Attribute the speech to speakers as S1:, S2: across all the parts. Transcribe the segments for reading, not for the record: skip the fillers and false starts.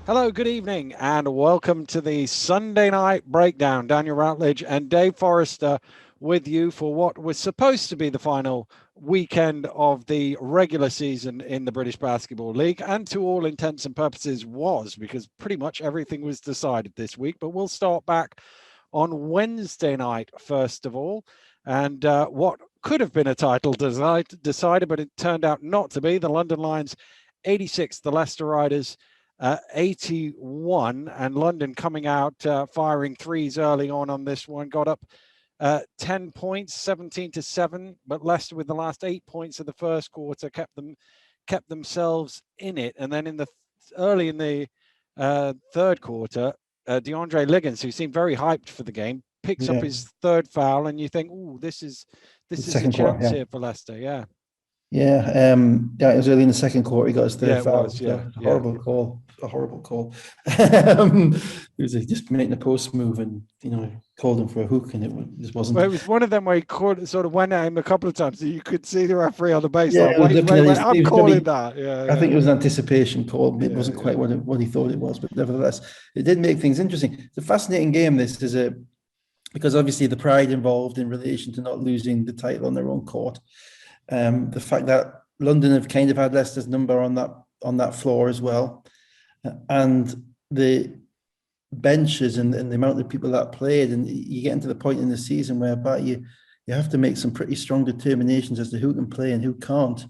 S1: Hello, good evening, and welcome to the Sunday night breakdown. Daniel Routledge and Dave Forrester with you for what was supposed to be the final weekend of the regular season in the British Basketball League, and to all intents and purposes was, because pretty much everything was decided this week. But we'll start back on Wednesday night, first of all, and what could have been a title decided, but it turned out not to be. The London Lions 86, the Leicester Riders 81, and London coming out firing threes early on this one, got up 10 points, 17-7, but Leicester with the last 8 points of the first quarter kept themselves in it. And then early in the third quarter, DeAndre Liggins, who seemed very hyped for the game, picks up his third foul, and you think, "Oh, this is a chance here for Leicester." Yeah.
S2: Yeah, it was early in the second quarter. He got his third foul.
S1: Was, yeah.
S2: Horrible call. A horrible call. He was just making a post move, and called him for a hook, and it just wasn't.
S1: Well, it was one of them where he sort of went at him a couple of times. You could see the referee on the baseline. Wait, I'm calling that. Yeah,
S2: I think it was an anticipation call. It wasn't quite what he thought it was, but nevertheless, it did make things interesting. It's a fascinating game. This is because obviously the pride involved in relation to not losing the title on their own court. The fact that London have kind of had Leicester's number on that floor as well, and the benches and the amount of people that played, and you get into the point in the season whereby you have to make some pretty strong determinations as to who can play and who can't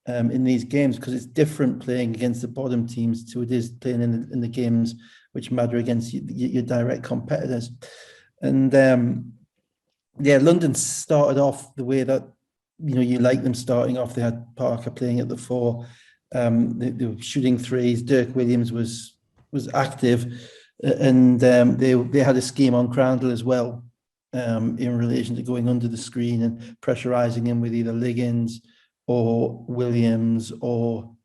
S2: in these games, because it's different playing against the bottom teams to it is playing in the games which matter against your direct competitors. And London started off the way that you like them starting off. They had Parker playing at the 4. They were shooting threes. Dirk Williams was active, and they had a scheme on Crandall as well, in relation to going under the screen and pressurizing him with either Liggins or Williams or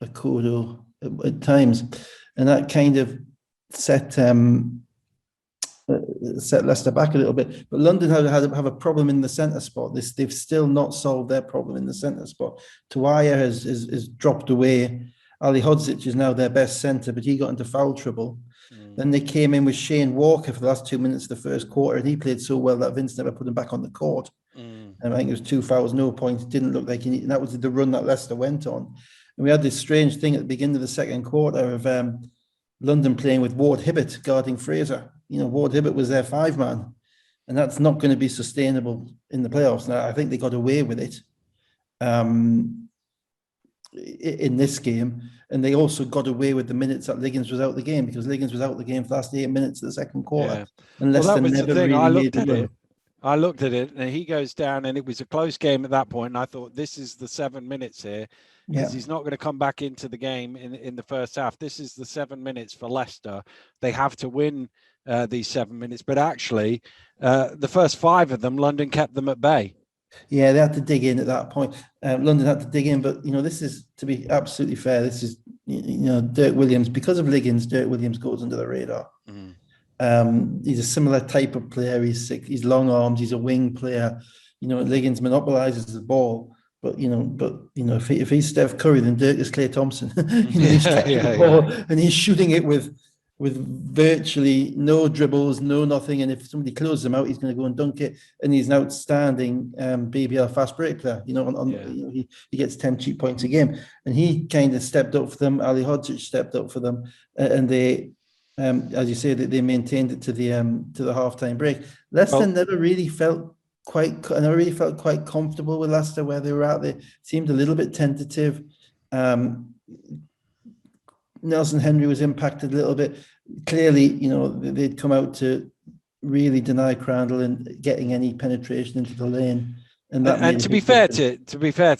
S2: Akodo at times, and that kind of set Leicester back a little bit. But London have a problem in the centre spot. They've still not solved their problem in the centre spot. Tuaya has dropped away. Ali Hodzic is now their best centre, but he got into foul trouble. Then they came in with Shane Walker for the last 2 minutes of the first quarter, and he played so well that Vince never put him back on the court. And I think it was 2 fouls, no points. Didn't look like and that was the run that Leicester went on. And we had this strange thing at the beginning of the second quarter of London playing with Ward Hibbert guarding Fraser. Ward Hibbert was their 5-man, and that's not going to be sustainable in the playoffs. Now, I think they got away with it in this game, and they also got away with the minutes that Liggins was out the game, because Liggins was out the game for the last 8 minutes of the second quarter.
S1: And Leicester never really made it. I looked at it, and he goes down, and it was a close game at that point. And I thought, this is the 7 minutes here, because he's not going to come back into the game in the first half. This is the 7 minutes for Leicester. They have to win these 7 minutes, but actually, the first 5 of them, London kept them at bay.
S2: Yeah, they had to dig in at that point. London had to dig in, but this is, to be absolutely fair, this is Dirk Williams, because of Liggins. Dirk Williams goes under the radar. He's a similar type of player. He's long arms. He's a wing player. Liggins monopolizes the ball, but if he's Steph Curry, then Dirk is Klay Thompson. He's the ball, and he's shooting it with virtually no dribbles, no nothing. And if somebody closes him out, he's going to go and dunk it. And he's an outstanding BBL fast break player. He gets 10 cheap points a game, and he kind of stepped up for them. Ali Hodzic stepped up for them, and they. As you say, that they maintained it to the halftime break. Leicester never really felt quite comfortable with Leicester where they were at. They seemed a little bit tentative. Nelson Henry was impacted a little bit. Clearly, they'd come out to really deny Crandall and getting any penetration into the lane. And
S1: to be fair to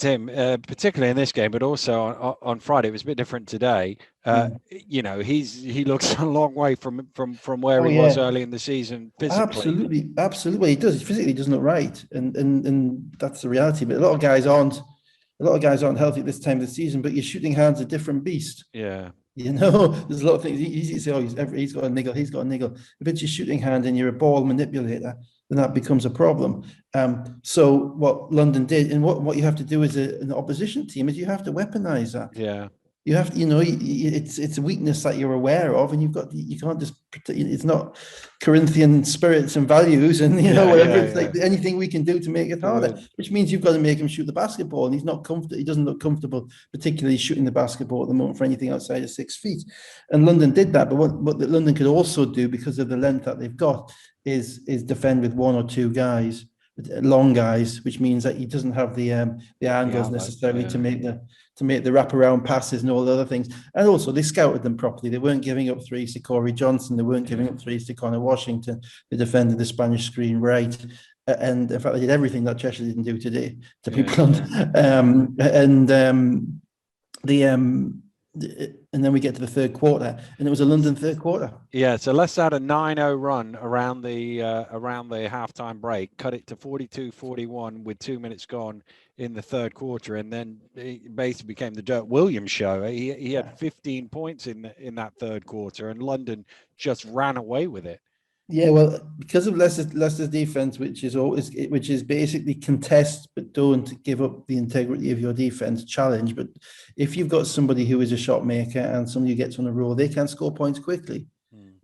S1: him, particularly in this game, but also on Friday, it was a bit different today. He looks a long way from where he was early in the season physically.
S2: Absolutely, he does. He physically doesn't look right, and that's the reality. But a lot of guys aren't healthy at this time of the season. But your shooting hand's a different beast.
S1: Yeah.
S2: There's a lot of things. Easy to say, he's got a niggle. If it's your shooting hand and you're a ball manipulator, then that becomes a problem. So what London did, and what you have to do as an opposition team, is you have to weaponize that.
S1: Yeah.
S2: You have to, it's a weakness that you're aware of, and you can't just, it's not Corinthian spirits and values and, whatever. It's like anything we can do to make it harder, which means you've got to make him shoot the basketball, and he's not comfortable. He doesn't look comfortable, particularly shooting the basketball at the moment for anything outside of 6 feet. And London did that, but what London could also do, because of the length that they've got, is defend with one or two guys, long guys, which means that he doesn't have the angles necessarily to make the wraparound passes and all the other things. And also they scouted them properly. They weren't giving up threes to Corey Johnson. They weren't giving up threes to Connor Washington. They defended the Spanish screen right. And in fact, they did everything that Cheshire didn't do today, to be blunt. And then we get to the third quarter, and it was a London third quarter.
S1: Yeah, so Leicester had a 9-0 run around the halftime break, cut it to 42-41 with 2 minutes gone in the third quarter, and then it basically became the Dirk Williams show. He had 15 points in that third quarter, and London just ran away with it.
S2: Yeah, well, because of Leicester's defense, which is basically contest but don't give up the integrity of your defense challenge. But if you've got somebody who is a shot maker and somebody who gets on a roll, they can score points quickly.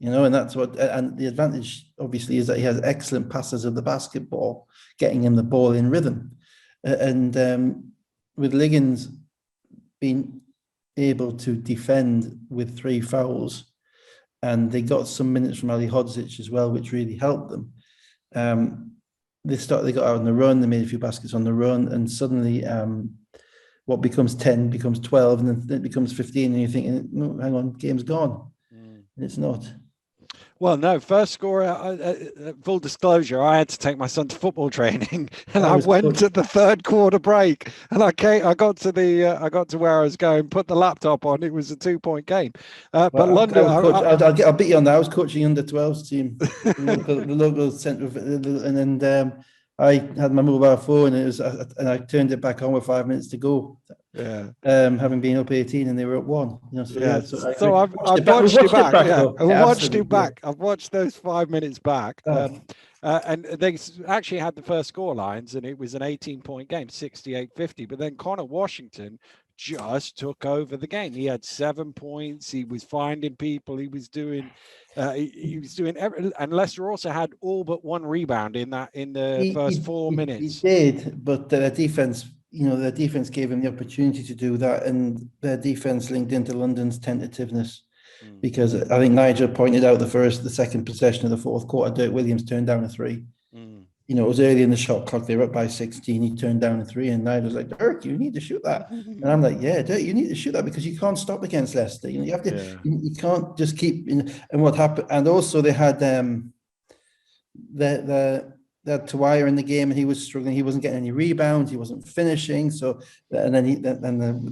S2: And that's and the advantage obviously is that he has excellent passes of the basketball, getting him the ball in rhythm. And with Liggins being able to defend with 3 fouls, and they got some minutes from Ali Hodzic as well, which really helped them. They got out on the run, they made a few baskets on the run, and suddenly what becomes 10 becomes 12, and then it becomes 15, and you're thinking, no, hang on, game's gone. And it's not.
S1: Well, no, first score, full disclosure, I had to take my son to football training, and I went to the third quarter break, and I got to where I was going, put the laptop on. It was a 2-point game. But London,
S2: I'll beat you on that. I was coaching under 12s team, the local centre, and then I had my mobile phone, and I turned it back on with 5 minutes to go. Yeah. Having been up 18 and they were at 1.
S1: So I've watched it back. I watched it back. I've watched those 5 minutes back. And they actually had the first score lines, and it was an 18-point game, 68-50. But then Connor Washington just took over the game. He had 7 points. He was finding people. He was doing everything. And Leicester also had all but 1 rebound in the first 4 minutes.
S2: He did, but their defense. Their defense gave him the opportunity to do that, and their defense linked into London's tentativeness, because I think Nigel pointed out the second possession of the fourth quarter, Dirk Williams turned down a 3. It was early in the shot clock. They were up by 16. He turned down a 3, and Nigel's like, Dirk, you need to shoot that. And I'm like, yeah, Dirk, you need to shoot that because you can't stop against Leicester. You have to. You can't just keep. And what happened? And also they had they had Tawire in the game, and he was struggling. He wasn't getting any rebounds. He wasn't finishing. So, and then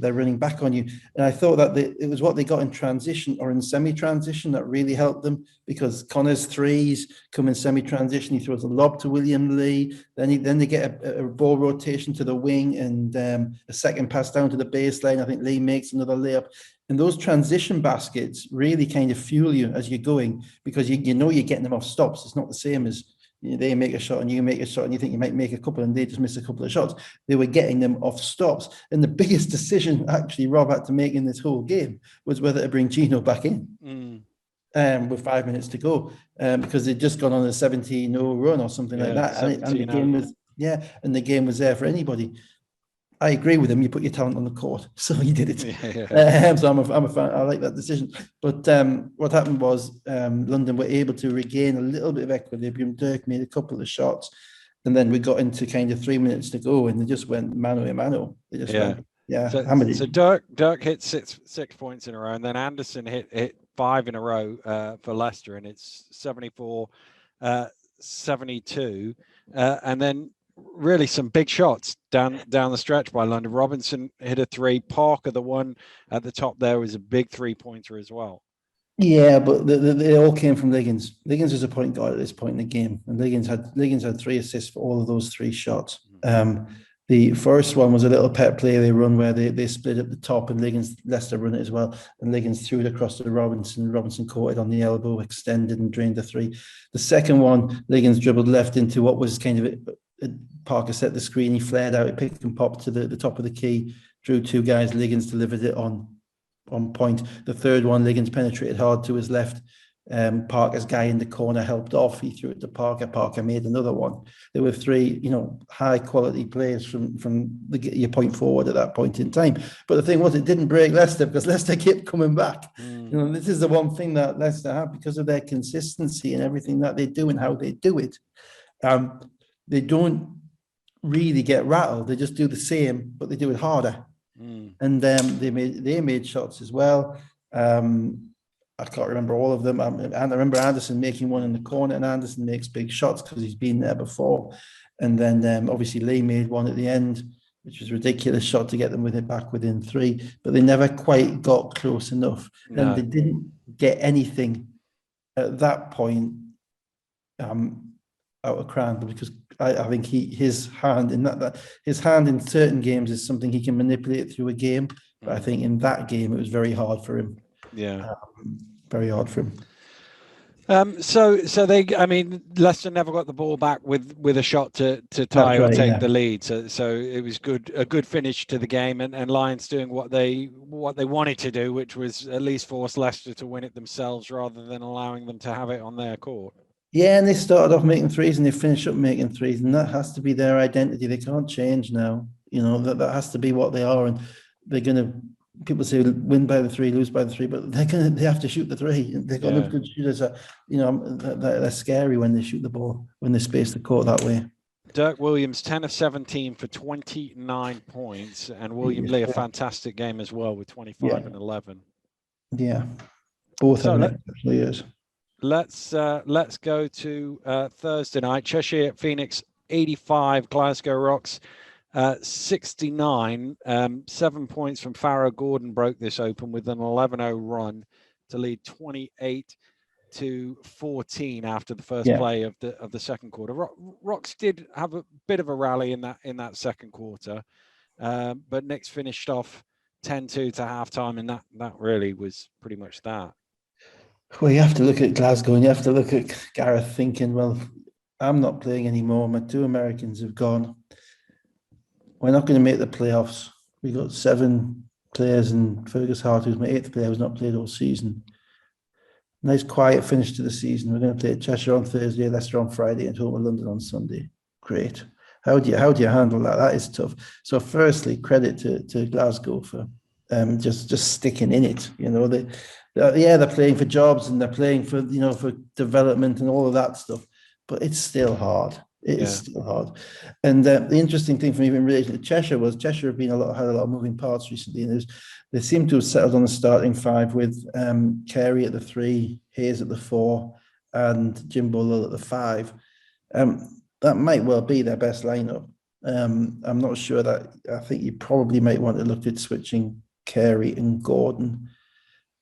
S2: they're running back on you. And I thought that it was what they got in transition or in semi-transition that really helped them, because Connor's threes come in semi-transition. He throws a lob to William Lee. Then they get a ball rotation to the wing, and a second pass down to the baseline. I think Lee makes another layup. And those transition baskets really kind of fuel you as you're going, because you know you're getting them off stops. It's not the same as they make a shot and you make a shot and you think you might make a couple and they just miss a couple of shots. They were getting them off stops. And the biggest decision actually Rob had to make in this whole game was whether to bring Gino back in with 5 minutes to go, because they'd just gone on a 17-0 run or something like that. And the game was there for anybody. I agree with him. You put your talent on the court, so he did it. So I'm a fan. I like that decision. But what happened was London were able to regain a little bit of equilibrium. Dirk made a couple of shots, and then we got into kind of 3 minutes to go, and they just went mano a mano. They just went,
S1: So Dirk hit six points in a row, and then Anderson hit 5 in a row for Leicester, and it's 74-72, and then really some big shots down the stretch by London. Robinson hit a 3. Parker, the one at the top there, was a big 3-pointer as well.
S2: Yeah, but they all came from Liggins. Liggins was a point guard at this point in the game, and Liggins had 3 assists for all of those 3 shots. The first one was a little pet play they run where they split at the top, and Leicester run it as well, and Liggins threw it across to Robinson. Robinson caught it on the elbow, extended and drained the 3. The second one, Liggins dribbled left into what was kind of Parker set the screen, he flared out, he picked and popped to the top of the key, drew 2 guys, Liggins delivered it on on point. The third one, Liggins penetrated hard to his left. Parker's guy in the corner helped off. He threw it to Parker. Parker made another one. There were three, high quality players from your point forward at that point in time. But the thing was, it didn't break Leicester because Leicester kept coming back. This is the one thing that Leicester have because of their consistency and everything that they do and how they do it. They don't really get rattled. They just do the same, but they do it harder. And they made shots as well. I can't remember all of them. I remember Anderson making one in the corner, and Anderson makes big shots because he's been there before. And then obviously Lee made one at the end, which was a ridiculous shot to get them back within 3, but they never quite got close enough. No. And they didn't get anything at that point out of Crandall because I think his hand in certain games is something he can manipulate through a game. But I think in that game it was very hard for him.
S1: Yeah.
S2: Very hard for him.
S1: So Leicester never got the ball back with a shot to tie or take the lead. So it was a good finish to the game, and Lions doing what they wanted to do, which was at least force Leicester to win it themselves rather than allowing them to have it on their court. Yeah,
S2: and they started off making threes and they finished up making threes, and that has to be their identity. They can't change now. That has to be what they are, and they're going to. People say win by the 3, lose by the 3, but they have to shoot the 3. They've got good shooters. They're scary when they shoot the ball, when they space the court that way.
S1: Dirk Williams, 10 of 17 for 29 points, and William Lee, a fantastic game as well with 25 and 11.
S2: Yeah, both have players.
S1: Let's go to Thursday night. Cheshire at Phoenix, 85. Glasgow Rocks, 69. 7 points from Farrow. Gordon broke this open with an 11-0 run to lead 28-14 after the first play of the second quarter. Rocks did have a bit of a rally in that second quarter, but Knicks finished off 10-2 to halftime, and that really was pretty much that.
S2: Well, you have to look at Glasgow and you have to look at Gareth thinking, well, I'm not playing anymore. My 2 Americans have gone. We're not going to make the playoffs. We got 7 players, and Fergus Hart, who's my 8th player, who's not played all season. Nice quiet finish to the season. We're going to play Cheshire on Thursday, Leicester on Friday, and home with London on Sunday. Great. How do you handle that? That is tough. So, firstly, credit to Glasgow for just sticking in it. They're playing for jobs and they're playing for for development and all of that stuff, but it's still hard. It is still hard. And the interesting thing for me in relation to Cheshire was Cheshire have had a lot of moving parts recently. And they seem to have settled on the starting 5 with Carey at the 3, Hayes at the 4, and Jimbo Lull at the 5. That might well be their best lineup. I'm not sure that. I think you probably might want to look at switching Carey and Gordon.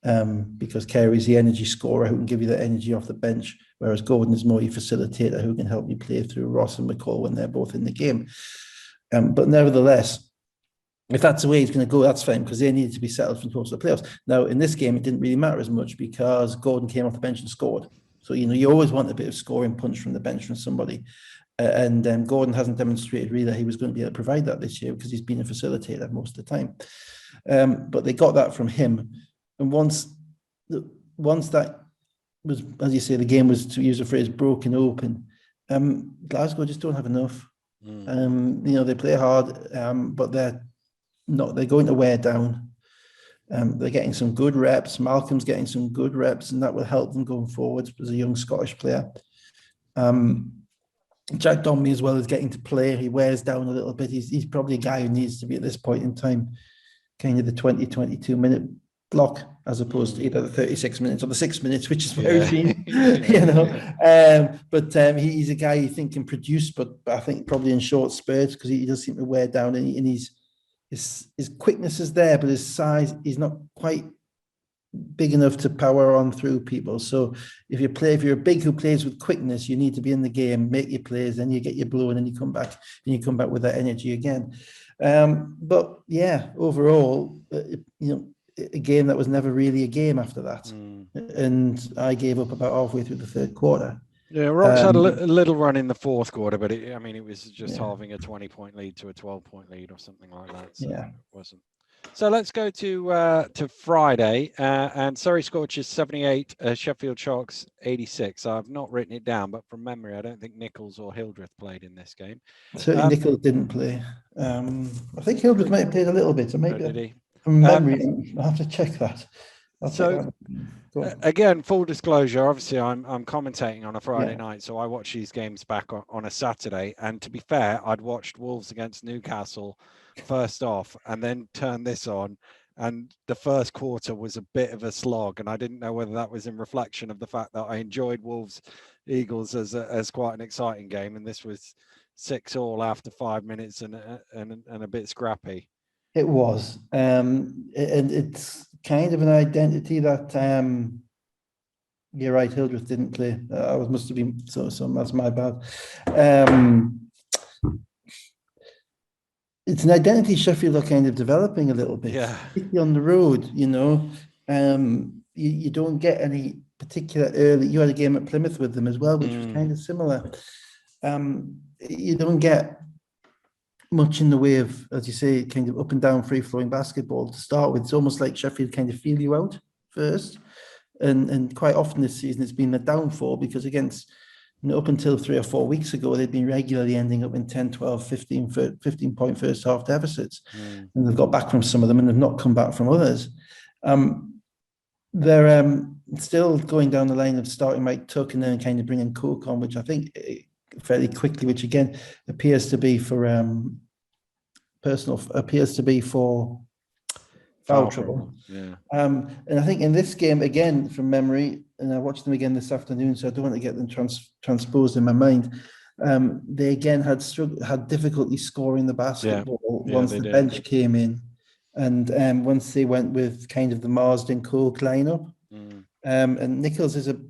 S2: Because Carey's the energy scorer who can give you the energy off the bench, whereas Gordon is more your facilitator who can help you play through Ross and McCall when they're both in the game. But nevertheless, if that's the way he's going to go, that's fine, because they needed to be settled for most of the playoffs. Now, in this game, it didn't really matter as much because Gordon came off the bench and scored. So, you always want a bit of scoring punch from the bench from somebody. And Gordon hasn't demonstrated really that he was going to be able to provide that this year because he's been a facilitator most of the time. But they got that from him. And once that was, as you say, the game was, to use the phrase, broken open, Glasgow just don't have enough. They play hard, but they're going to wear down. They're getting some good reps. Malcolm's getting some good reps, and that will help them going forward as a young Scottish player. Jack Donmy as well is getting to play. He wears down a little bit. He's probably a guy who needs to be at this point in time, kind of the 22 minute block as opposed to either the 36 minutes or the 6 minutes, which is where he's been, but he's a guy you think can produce, but I think probably in short spurts because he does seem to wear down, and his quickness is there, but his size is not quite big enough to power on through people. So if you're a big who plays with quickness, you need to be in the game, make your plays, then you get your blow, and then you come back with that energy again. But yeah, overall, a game that was never really a game after that. And I gave up about halfway through the third quarter.
S1: Yeah, Rocks had a little run in the fourth quarter, but it was just halving a 20-point lead to a 12-point lead or something like that. So it wasn't. So let's go to Friday, and Surrey Scorchers 78, Sheffield Sharks 86. I've not written it down, but from memory, I don't think Nichols or Hildreth played in this game.
S2: Certainly, Nichols didn't play. I think Hildreth might have played a little bit. Or maybe
S1: did he?
S2: From memory, I'll have to check that.
S1: Again, full disclosure, obviously I'm commentating on a Friday night, so I watch these games back on a Saturday. And to be fair, I'd watched Wolves against Newcastle first off and then turned this on. And the first quarter was a bit of a slog. And I didn't know whether that was in reflection of the fact that I enjoyed Wolves Eagles as quite an exciting game. And this was 6-6 after 5 minutes and a bit scrappy.
S2: It was. And it's kind of an identity that you're right, Hildreth didn't play. I must have been so that's my bad. It's an identity Sheffield are kind of developing a little bit, particularly on the road. You don't get any particular early. You had a game at Plymouth with them as well, which was kind of similar. You don't get much in the way of, as you say, kind of up and down free flowing basketball to start with. It's almost like Sheffield kind of feel you out first. And quite often this season it's been a downfall because against, up until 3 or 4 weeks ago, they'd been regularly ending up in 10, 12, 15 point first half deficits. And they've got back from some of them and they've not come back from others. They're still going down the line of starting Mike Tuck and then kind of bringing Coke on, which I think fairly quickly, which again appears to be for foul trouble. And I think in this game, again, from memory, and I watched them again this afternoon, so I don't want to get them transposed in my mind. They again had difficulty scoring the basketball once the bench came in. And once they went with kind of the Marsden Coke lineup. And Nichols is a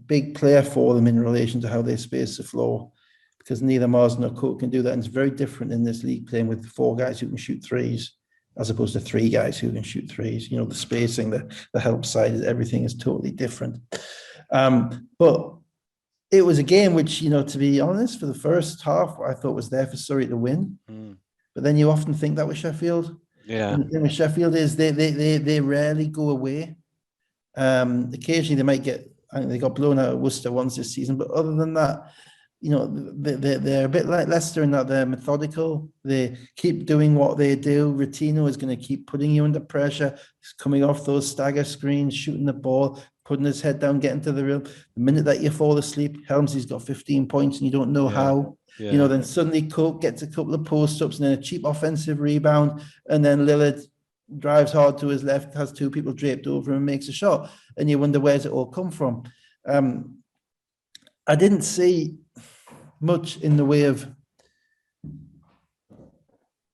S2: big player for them in relation to how they space the floor, because neither Marsden or Coke can do that. And it's very different in this league playing with 4 guys who can shoot threes as opposed to 3 guys who can shoot threes. The spacing, the help side, everything is totally different. But it was a game which, to be honest, for the first half, I thought was there for Surrey to win. But then you often think that with Sheffield. And the thing with Sheffield is they rarely go away. Occasionally they might get, I think they got blown out of Worcester once this season, but other than that, they're a bit like Leicester in that they're methodical. They keep doing what they do. Rotino is going to keep putting you under pressure. He's coming off those stagger screens, shooting the ball, putting his head down, getting to the rim. The minute that you fall asleep, Helmsley's got 15 points and you don't know how. Then suddenly Coke gets a couple of post-ups and then a cheap offensive rebound, and then Lillard drives hard to his left, has 2 people draped over him and makes a shot. And you wonder, where's it all come from? I didn't see much in the way of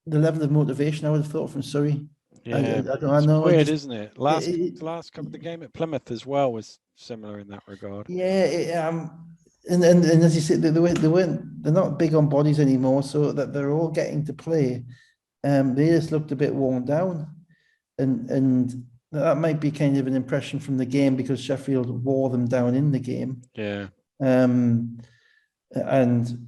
S2: the level of motivation I would have thought from Surrey. I know.
S1: Weird, isn't it? Last couple of the game at Plymouth as well was similar in that regard.
S2: And as you said, they're not big on bodies anymore, so that they're all getting to play. They just looked a bit worn down, and that might be kind of an impression from the game because Sheffield wore them down in the game. And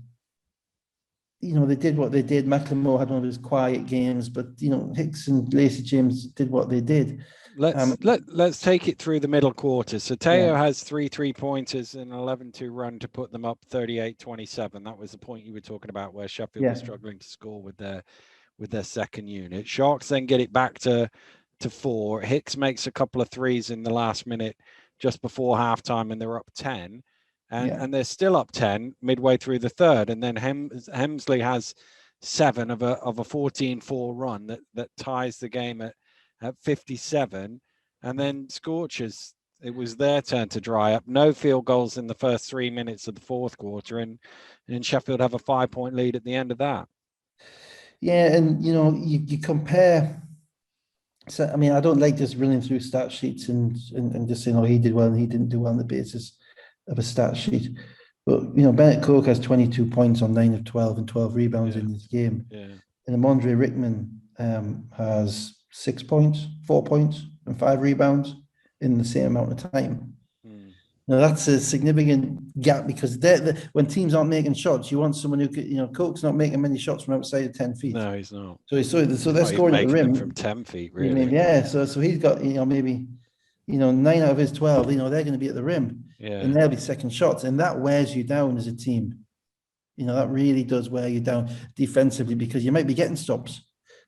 S2: they did what they did. McLemore had one of his quiet games, but Hicks and Lacey James did what they did.
S1: Let's take it through the middle quarter. So Teo has 3 3-pointers and an 11-2 run to put them up 38-27. That was the point you were talking about where Sheffield was struggling to score with their second unit. Sharks then get it back to 4. Hicks makes a couple of threes in the last minute just before halftime, and they're up 10. And they're still up 10 midway through the third. And then Hemsley has 7 of a 14-4 run that ties the game at 57. And then Scorchers, it was their turn to dry up. No field goals in the first 3 minutes of the fourth quarter. And Sheffield have a 5-point lead at the end of that. Yeah,
S2: and you compare. So I mean, I don't like just running through stat sheets and just saying, he did well and he didn't do well on the basis of a stat sheet. But Bennett Coke has 22 points on 9 of 12 and 12 rebounds in this game. And Amondre Rickman has 6 points, 4 points, and 5 rebounds in the same amount of time. Now that's a significant gap because when teams aren't making shots, you want someone who could, Coke's not making many shots from outside of 10 feet.
S1: No, he's not.
S2: So they're
S1: Not even
S2: scoring at the
S1: making them
S2: rim.
S1: from 10 feet,
S2: I mean,
S1: really.
S2: yeah. So he's got, maybe, 9 out of his 12, they're going to be at the rim.
S1: Yeah.
S2: And they'll be second shots. And that wears you down as a team. That really does wear you down defensively because you might be getting stops,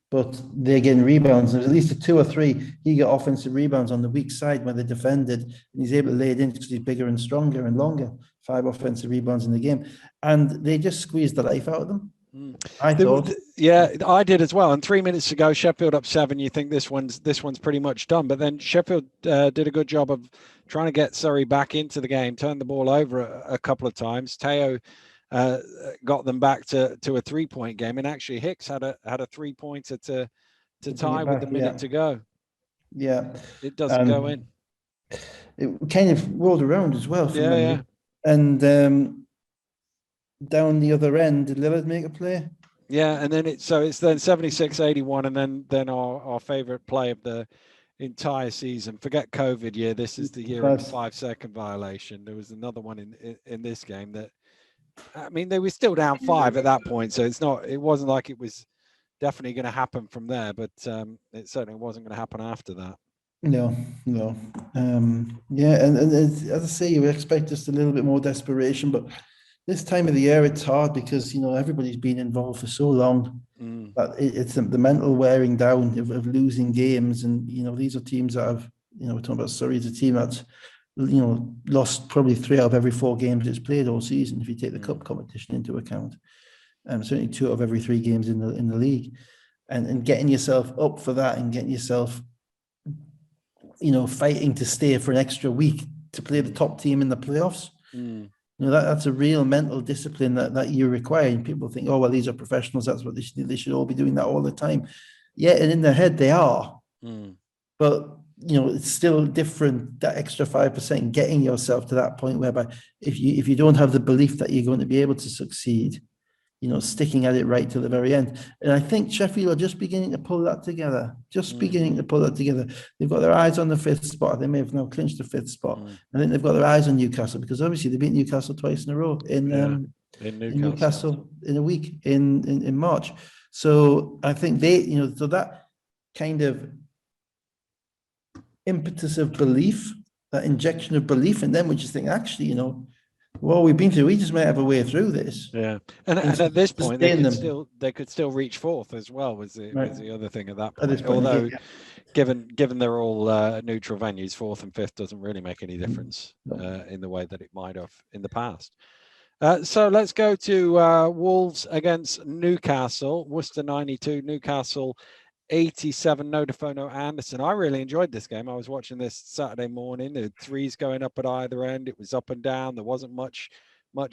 S2: but they're getting rebounds. There's at least a 2 or 3. He got offensive rebounds on the weak side where they defended, and he's able to lay it in because he's bigger and stronger and longer. 5 offensive rebounds in the game, and they just squeezed the life out of them. I thought,
S1: yeah, I did as well. And 3 minutes to go, Sheffield up 7. You think this one's pretty much done, but then Sheffield did a good job of trying to get Surrey back into the game, turned the ball over a couple of times. Teo got them back to a 3-point game, and actually Hicks had a 3-pointer to tie with the minute to go.
S2: Yeah,
S1: it doesn't go in.
S2: It kind of rolled around as well.
S1: Yeah.
S2: And down the other end, did Lillard make a play?
S1: Yeah, and then it's then 76-81, and then our favorite play of the entire season. Forget COVID year. This is the year of the 5-second violation. There was another one in this game that, I mean, they were still down 5 at that point, so it wasn't like it was definitely going to happen from there, but it certainly wasn't going to happen after that.
S2: No. Yeah, and as I say, you expect just a little bit more desperation, but this time of the year it's hard because everybody's been involved for so long that it's the mental wearing down of losing games, and these are teams that have we're talking about Surrey, it's a team that's lost probably 3 out of every 4 games it's played all season, if you take the cup competition into account. Certainly 2 out of every 3 games in the league, and getting yourself up for that and getting yourself, fighting to stay for an extra week to play the top team in the playoffs. That's a real mental discipline that you require. And people think, oh well, these are professionals. That's what they should all be doing that all the time. Yeah, and in their head they are, but it's still different, that extra 5%, getting yourself to that point whereby if you don't have the belief that you're going to be able to succeed, sticking at it right to the very end. And I think Sheffield are just beginning to pull that together, They've got their eyes on the 5th spot. They may have now clinched the 5th spot. I think they've got their eyes on Newcastle because obviously they beat Newcastle twice in a row in Newcastle in a week in March. So I think they, so that kind of impetus of belief, that injection of belief in them, which is think actually, well, we've been through, we just might have a way through this.
S1: Yeah, and at this point, they could still reach 4th as well. Was the other thing at that point? At point, although, given they're all neutral venues, 4th and 5th doesn't really make any difference in the way that it might have in the past. So let's go to Wolves against Newcastle. Worcester 92, Newcastle 87. No Defoe, no Anderson. I really enjoyed this game. I was watching this Saturday morning. There were 3s going up at either end. It was up and down. There wasn't much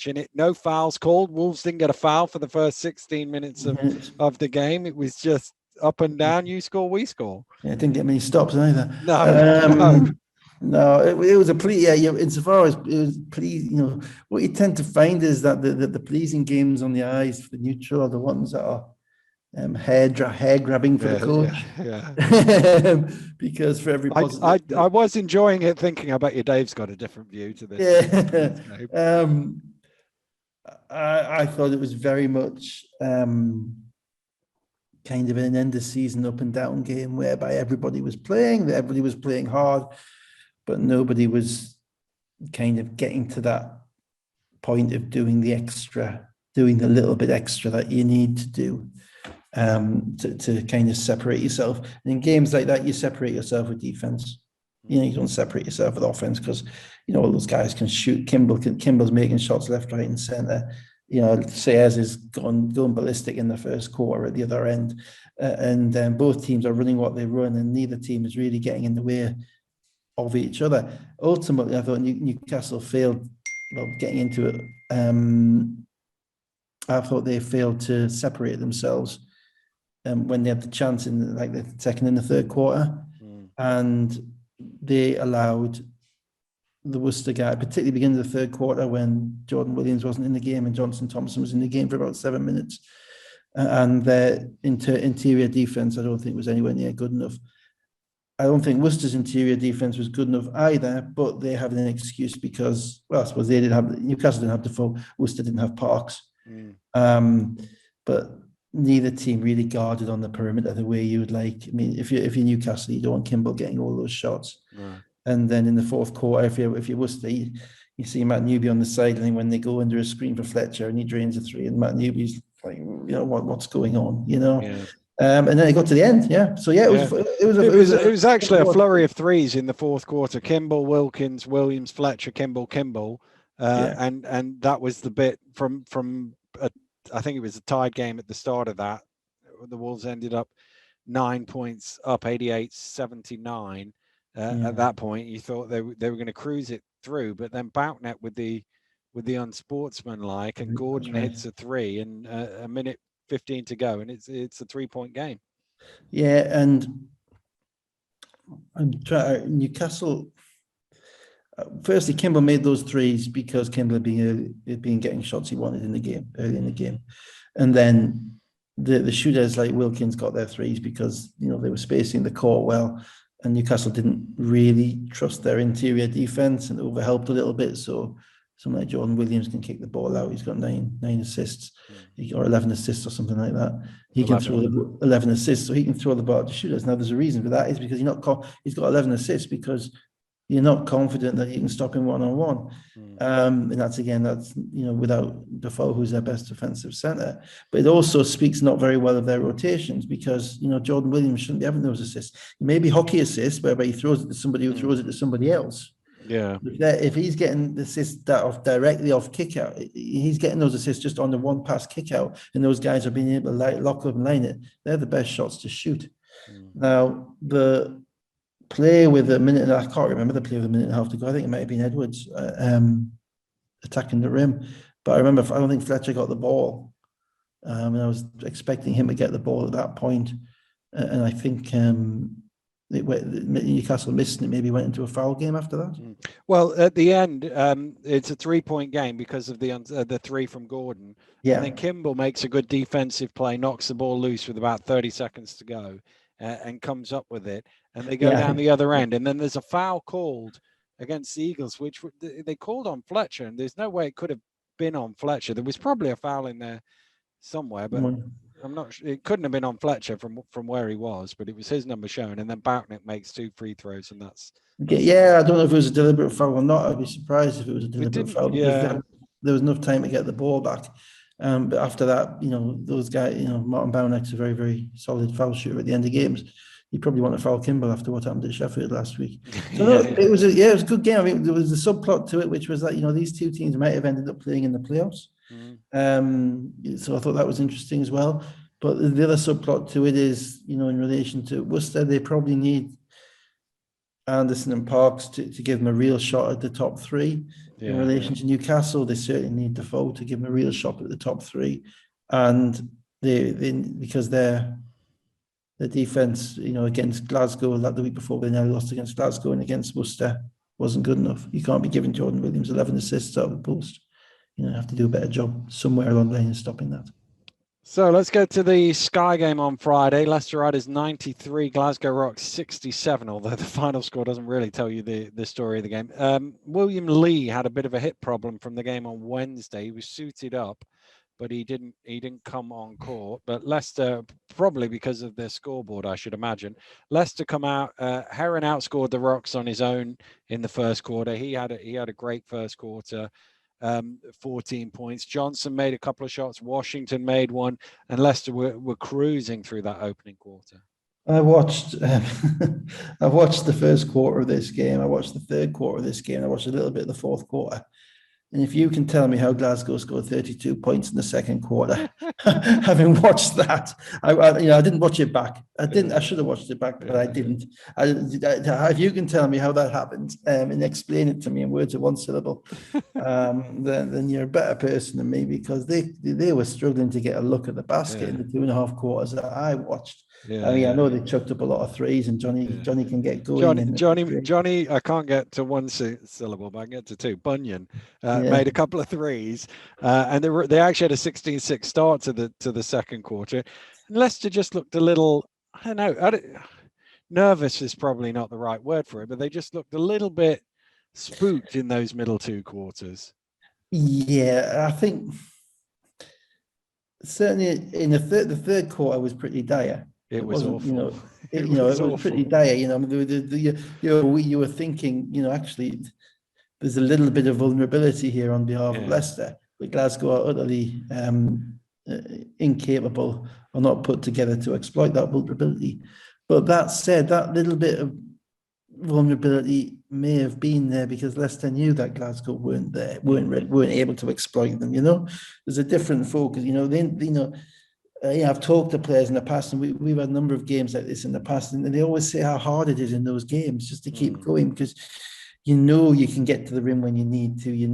S1: in it. No fouls called. Wolves didn't get a foul for the first 16 minutes of the game. It was just up and down. You score, we score.
S2: Yeah, it didn't get many stops either.
S1: No.
S2: It was a plea. Yeah, insofar as it was what you tend to find is that the pleasing games on the eyes for the neutral are the ones that are hair grabbing for the coach. Because for every positive,
S1: I was enjoying it, thinking I bet you Dave's got a different view to this.
S2: I thought it was very much kind of an end of season up and down game whereby everybody was playing hard, but nobody was kind of getting to that point of doing the little bit extra that you need to do to kind of separate yourself. And in games like that, you separate yourself with defense. You don't separate yourself with offense because all those guys can shoot. Kimball's making shots left, right, and center. Sayers is going ballistic in the first quarter at the other end, and both teams are running what they run, and neither team is really getting in the way of each other. Ultimately, I thought Newcastle failed. Well, getting into it, I thought they failed to separate themselves when they had the chance in the second and the third quarter, and they allowed the Worcester guy, particularly beginning of the third quarter when Jordan Williams wasn't in the game and Johnson Thompson was in the game for about 7 minutes, and their interior defense I don't think was anywhere near good enough. I don't think Worcester's interior defense was good enough either, but they have an excuse because, well, I suppose they didn't have, Newcastle didn't have Defoe, Worcester didn't have Parks. But neither team really guarded on the perimeter the way you would like. I mean, if you're Newcastle, you don't want Kimball getting all those shots.
S1: No.
S2: And then in the fourth quarter, if you're Worcester, you see Matt Newby on the sideline when they go under a screen for Fletcher and he drains a three, and Matt Newby's like, what's going on,
S1: Yeah.
S2: And then it got to the end, yeah. So yeah,
S1: it was actually a flurry of threes in the fourth quarter. Kimball, Wilkins, Williams, Fletcher, Kimball, and that was the bit from I think it was a tied game at the start of that. The Wolves ended up 9 points up, 88-79. At that point, you thought they were going to cruise it through, but then Boutnet with the unsportsmanlike, and Gordon hits a three, and a minute 15 to go, and it's a 3-point game.
S2: Yeah, and I'm trying Newcastle. Firstly, Kimball made those threes because Kimball had been getting shots he wanted in the game early in the game, and then the shooters like Wilkins got their threes because they were spacing the court well, and Newcastle didn't really trust their interior defense and overhelped a little bit. So someone like Jordan Williams can kick the ball out. He's got nine assists, or 11 assists or something like that. He 11. Can throw 11 assists, so he can throw the ball to shooters. Now, there's a reason for that. Is because he's got 11 assists because you're not confident that you can stop him one-on-one. And that's without Defoe, who's their best defensive center. But it also speaks not very well of their rotations because, Jordan Williams shouldn't be having those assists. Maybe hockey assists, whereby he throws it to somebody who throws it to somebody else.
S1: Yeah.
S2: If he's getting the assists directly off kick out, he's getting those assists just on the one pass kick out, and those guys are being able to lock up and line it. They're the best shots to shoot. Now, the play with a minute, and I can't remember the play with a minute and a half to go. I think it might have been Edwards attacking the rim, but I don't think Fletcher got the ball. And I was expecting him to get the ball at that point, and I think Newcastle missed and it maybe went into a foul game after that.
S1: Well, at the end, it's a 3-point game because of the three from Gordon. Yeah. And then Kimball makes a good defensive play, knocks the ball loose with about 30 seconds to go, and comes up with it. And they go down the other end. And then there's a foul called against the Eagles, which they called on Fletcher. And there's no way it could have been on Fletcher. There was probably a foul in there somewhere, but I'm not sure. It couldn't have been on Fletcher from where he was, but it was his number shown. And then Boutnet makes 2 free throws, and that's.
S2: Yeah, I don't know if it was a deliberate foul or not. I'd be surprised if it was a deliberate foul. Yeah. There was enough time to get the ball back. But after that, those guys, Martin Bownet's a very, very solid foul shooter at the end of games. You probably want to foul Kimball after what happened at Sheffield last week. So it was a good game. I mean, there was a subplot to it, which was that these two teams might have ended up playing in the playoffs. So I thought that was interesting as well. But the other subplot to it is, in relation to Worcester, they probably need Anderson and Parks to give them a real shot at the top three. In relation to Newcastle, they certainly need Defoe to give them a real shot at the top three, and they because their defense, against Glasgow the week before, they now lost against Glasgow, and against Worcester wasn't good enough. You can't be giving Jordan Williams 11 assists out of the post. You have to do a better job somewhere along the line in stopping that.
S1: So let's go to the Sky game on Friday. Leicester Riders 93, Glasgow Rocks 67, although the final score doesn't really tell you the story of the game. William Lee had a bit of a hip problem from the game on Wednesday. He was suited up, but he didn't come on court. But Leicester, probably because of their scoreboard, I should imagine. Leicester come out, Heron outscored the Rocks on his own in the first quarter. He had a great first quarter. 14 points. Johnson made a couple of shots. Washington made one, and Leicester were cruising through that opening quarter.
S2: I watched the first quarter of this game. I watched the third quarter of this game. I watched a little bit of the fourth quarter. And if you can tell me how Glasgow scored 32 points in the second quarter, having watched that, I didn't watch it back. I should have watched it back, but I didn't. If you can tell me how that happened and explain it to me in words of one syllable, then you're a better person than me, because they were struggling to get a look at the basket in the 2.5 quarters that I watched. I know they chucked up a lot of threes, and Johnny can get going.
S1: Johnny, I can't get to one syllable, but I can get to two. Bunyan made a couple of threes, and they actually had a 16-6 start to the second quarter. And Leicester just looked a little, I don't know, nervous is probably not the right word for it, but they just looked a little bit spooked in those middle two quarters.
S2: Yeah, I think certainly in the third quarter was pretty dire.
S1: It was
S2: wasn't,
S1: awful.
S2: it
S1: Was
S2: was pretty
S1: awful.
S2: dire. You were thinking, actually, there's a little bit of vulnerability here on behalf of Leicester, but Glasgow are utterly incapable or not put together to exploit that vulnerability. But that said, that little bit of vulnerability may have been there because Leicester knew that Glasgow weren't there, weren't able to exploit them. There's a different focus. I've talked to players in the past, and we've had a number of games like this in the past, and they always say how hard it is in those games just to keep going, because you can get to the rim when you need to. You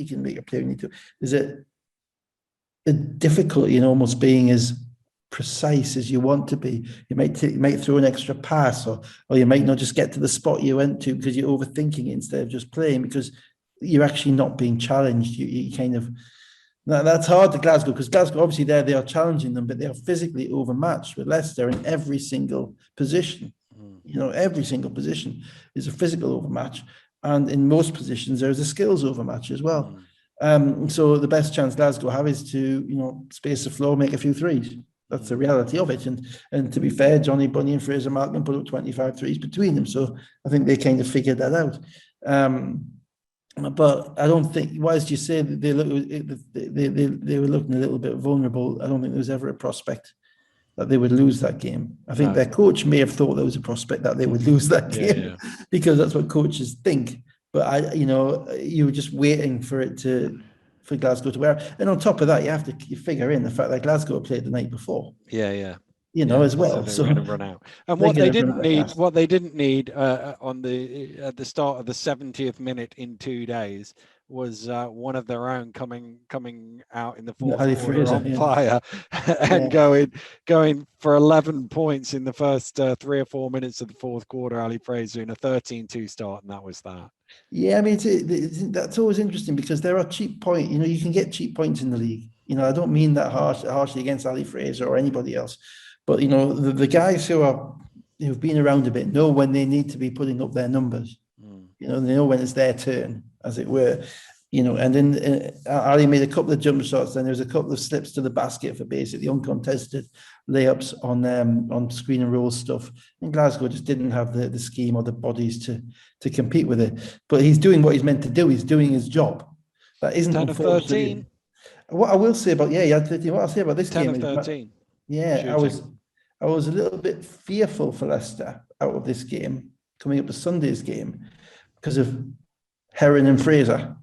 S2: can make a play when you need to. There's a difficulty in almost being as precise as you want to be. You might throw an extra pass, or you might not just get to the spot you went to because you're overthinking it instead of just playing because you're actually not being challenged. You kind of. That's hard to Glasgow, because Glasgow, obviously, they are challenging them, but they are physically overmatched with Leicester in every single position. Every single position is a physical overmatch, and in most positions there is a skills overmatch as well. So the best chance Glasgow have is to space the floor, make a few threes. That's the reality of it. And to be fair, Johnny Bunny and Fraser Malcolm put up 25 threes between them, so I think they kind of figured that out. But I don't think, whilst you say that they were looking a little bit vulnerable, I don't think there was ever a prospect that they would lose that game. I think their coach may have thought there was a prospect that they would lose that game because that's what coaches think. But you were just waiting for Glasgow to wear. And on top of that, you figure in the fact that Glasgow played the night before. As well.
S1: So they're going to run out. And what they didn't need at the start of the 70th minute in 2 days was one of their own coming out in the fourth quarter on fire and going for 11 points in the first 3 or 4 minutes of the fourth quarter. Ali Fraser in a 13-2 start, and that was that.
S2: Yeah, I mean, that's always interesting because there are cheap points. You can get cheap points in the league. I don't mean that harshly against Ali Fraser or anybody else. But the guys who've been around a bit know when they need to be putting up their numbers. They know when it's their turn, as it were. And then Ali made a couple of jump shots. Then there was a couple of slips to the basket for basically uncontested layups on screen and roll stuff. And Glasgow just didn't have the scheme or the bodies to compete with it. But he's doing what he's meant to do. He's doing his job. That isn't
S1: 10 of 13.
S2: What I will say about what I'll say about this
S1: 10
S2: game
S1: of 13.
S2: I was a little bit fearful for Leicester out of this game, coming up to Sunday's game, because of Heron and Fraser.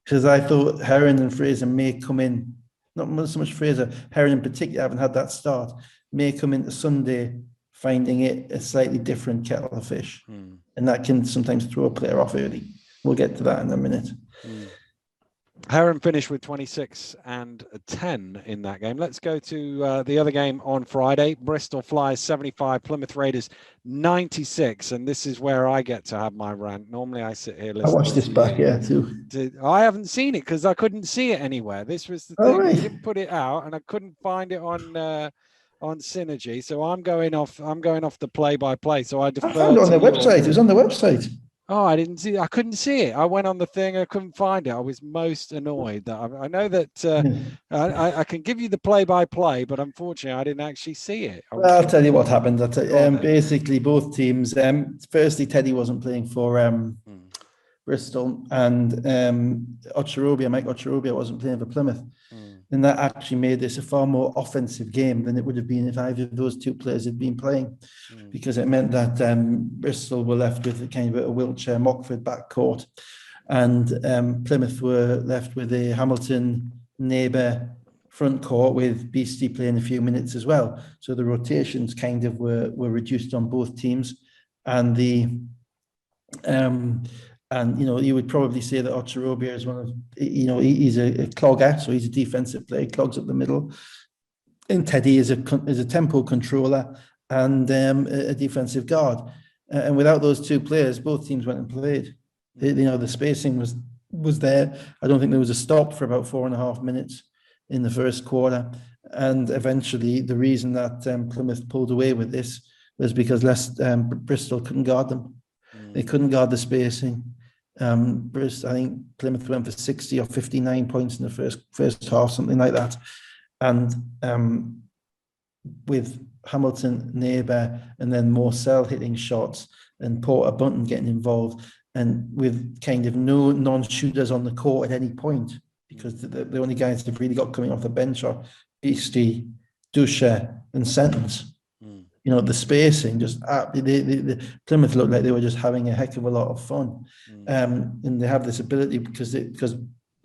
S2: Because I thought Heron and Fraser may come in, not so much Fraser, Heron in particular, having had that start, may come into Sunday finding it a slightly different kettle of fish. And that can sometimes throw a player off early. We'll get to that in a minute.
S1: Heron finished with 26 and 10 in that game. Let's go to the other game on Friday. Bristol Flyers 75, Plymouth Raiders 96. And this is where I get to have my rant. Normally I sit here listening.
S2: I watched this back, too.
S1: I haven't seen it because I couldn't see it anywhere. This was the thing. Right. They didn't put it out and I couldn't find it on Synergy. So I'm going off the play-by-play. So I defer. I found
S2: it on the website. It was on the website.
S1: Oh, I couldn't see it. I went on the thing. I couldn't find it. I was most annoyed that I know that I can give you the play-by-play, but unfortunately I didn't actually see it.
S2: I'll tell you what happened. Basically both teams, firstly, Teddy wasn't playing for Bristol, and Mike Ocharobia wasn't playing for Plymouth. And that actually made this a far more offensive game than it would have been if either of those two players had been playing, because it meant that Bristol were left with a kind of a Wiltshire Mockford backcourt, and Plymouth were left with a Hamilton neighbour front court with Beastie playing a few minutes as well. So the rotations kind of were reduced on both teams, and you would probably say that Ocharobia is one of, he's a clogger, so he's a defensive player, clogs up the middle. And Teddy is a tempo controller and a defensive guard. And without those two players, both teams went and played. The spacing was there. I don't think there was a stop for about 4.5 minutes in the first quarter. And eventually, the reason that Plymouth pulled away with this was because Bristol couldn't guard them. They couldn't guard the spacing. Bristol, I think Plymouth went for 60 or 59 points in the first half, something like that. And with Hamilton, Neighbour, and then Morcell hitting shots and Porter Bunton getting involved, and with kind of no non-shooters on the court at any point, because the only guys they've really got coming off the bench are Beastie, Dusha, and Sentence. You know, the spacing, just the Plymouth looked like they were just having a heck of a lot of fun. And they have this ability because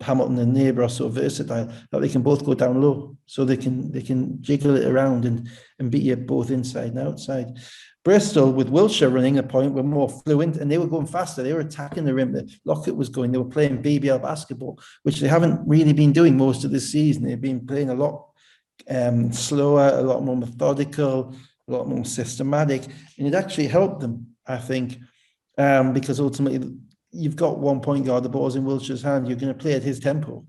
S2: Hamilton and Neighbour are so versatile that they can both go down low, so they can jiggle it around and beat you both inside and outside. Bristol, with Wiltshire running a point, were more fluent and they were going faster. They were attacking the rim. Lockett was going. They were playing BBL basketball, which they haven't really been doing most of the season. They've been playing a lot slower, a lot more methodical, a lot more systematic, and it actually helped them, I think, because ultimately you've got 1 point guard, the ball's in Wiltshire's hand, you're going to play at his tempo.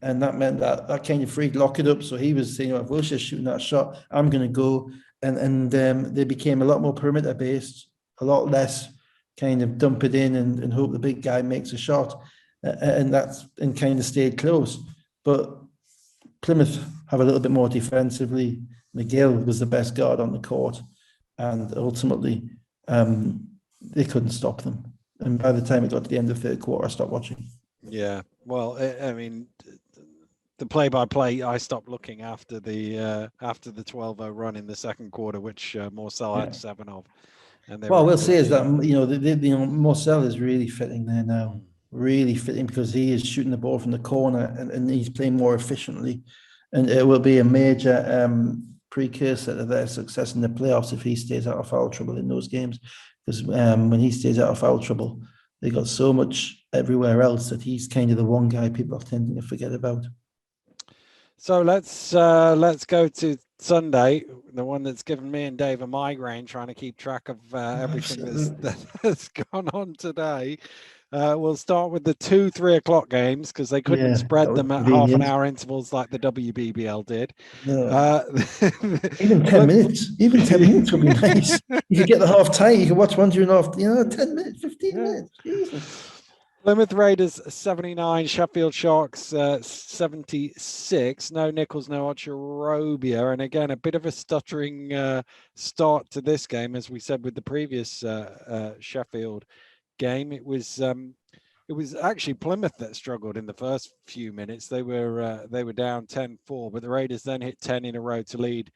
S2: And that meant that kind of freed Lockett up. So he was saying, if Wilshire's shooting that shot, I'm going to go. And they became a lot more perimeter based, a lot less kind of dump it in and hope the big guy makes a shot. And kind of stayed close. But Plymouth have a little bit more defensively. McGill was the best guard on the court. And ultimately, they couldn't stop them. And by the time it got to the end of the third quarter, I stopped watching.
S1: Yeah, well, I mean, the play-by-play, I stopped looking after the 12-0 run in the second quarter, which Morcell had 7 of. And
S2: well, we'll say is that Morcell is really fitting there now, really fitting, because he is shooting the ball from the corner and he's playing more efficiently, and it will be a major precursor to their success in the playoffs if he stays out of foul trouble in those games. Because when he stays out of foul trouble, they got so much everywhere else that he's kind of the one guy people are tending to forget about.
S1: So let's go to Sunday, the one that's given me and Dave a migraine, trying to keep track of everything that's gone on today. We'll start with the 2-3 o'clock games because they couldn't spread them at half an hour intervals like the WBBL did.
S2: No. Even 10 minutes. Even 10 minutes would be nice. You could get the half time. You could watch one during half. 10 minutes, 15 minutes. Jesus.
S1: Plymouth Raiders 79, Sheffield Sharks 76. No Nichols, no Ocherobia, and again a bit of a stuttering start to this game, as we said with the previous Sheffield game. It was actually Plymouth that struggled in the first few minutes. They were down 10-4, but the Raiders then hit 10 in a row to lead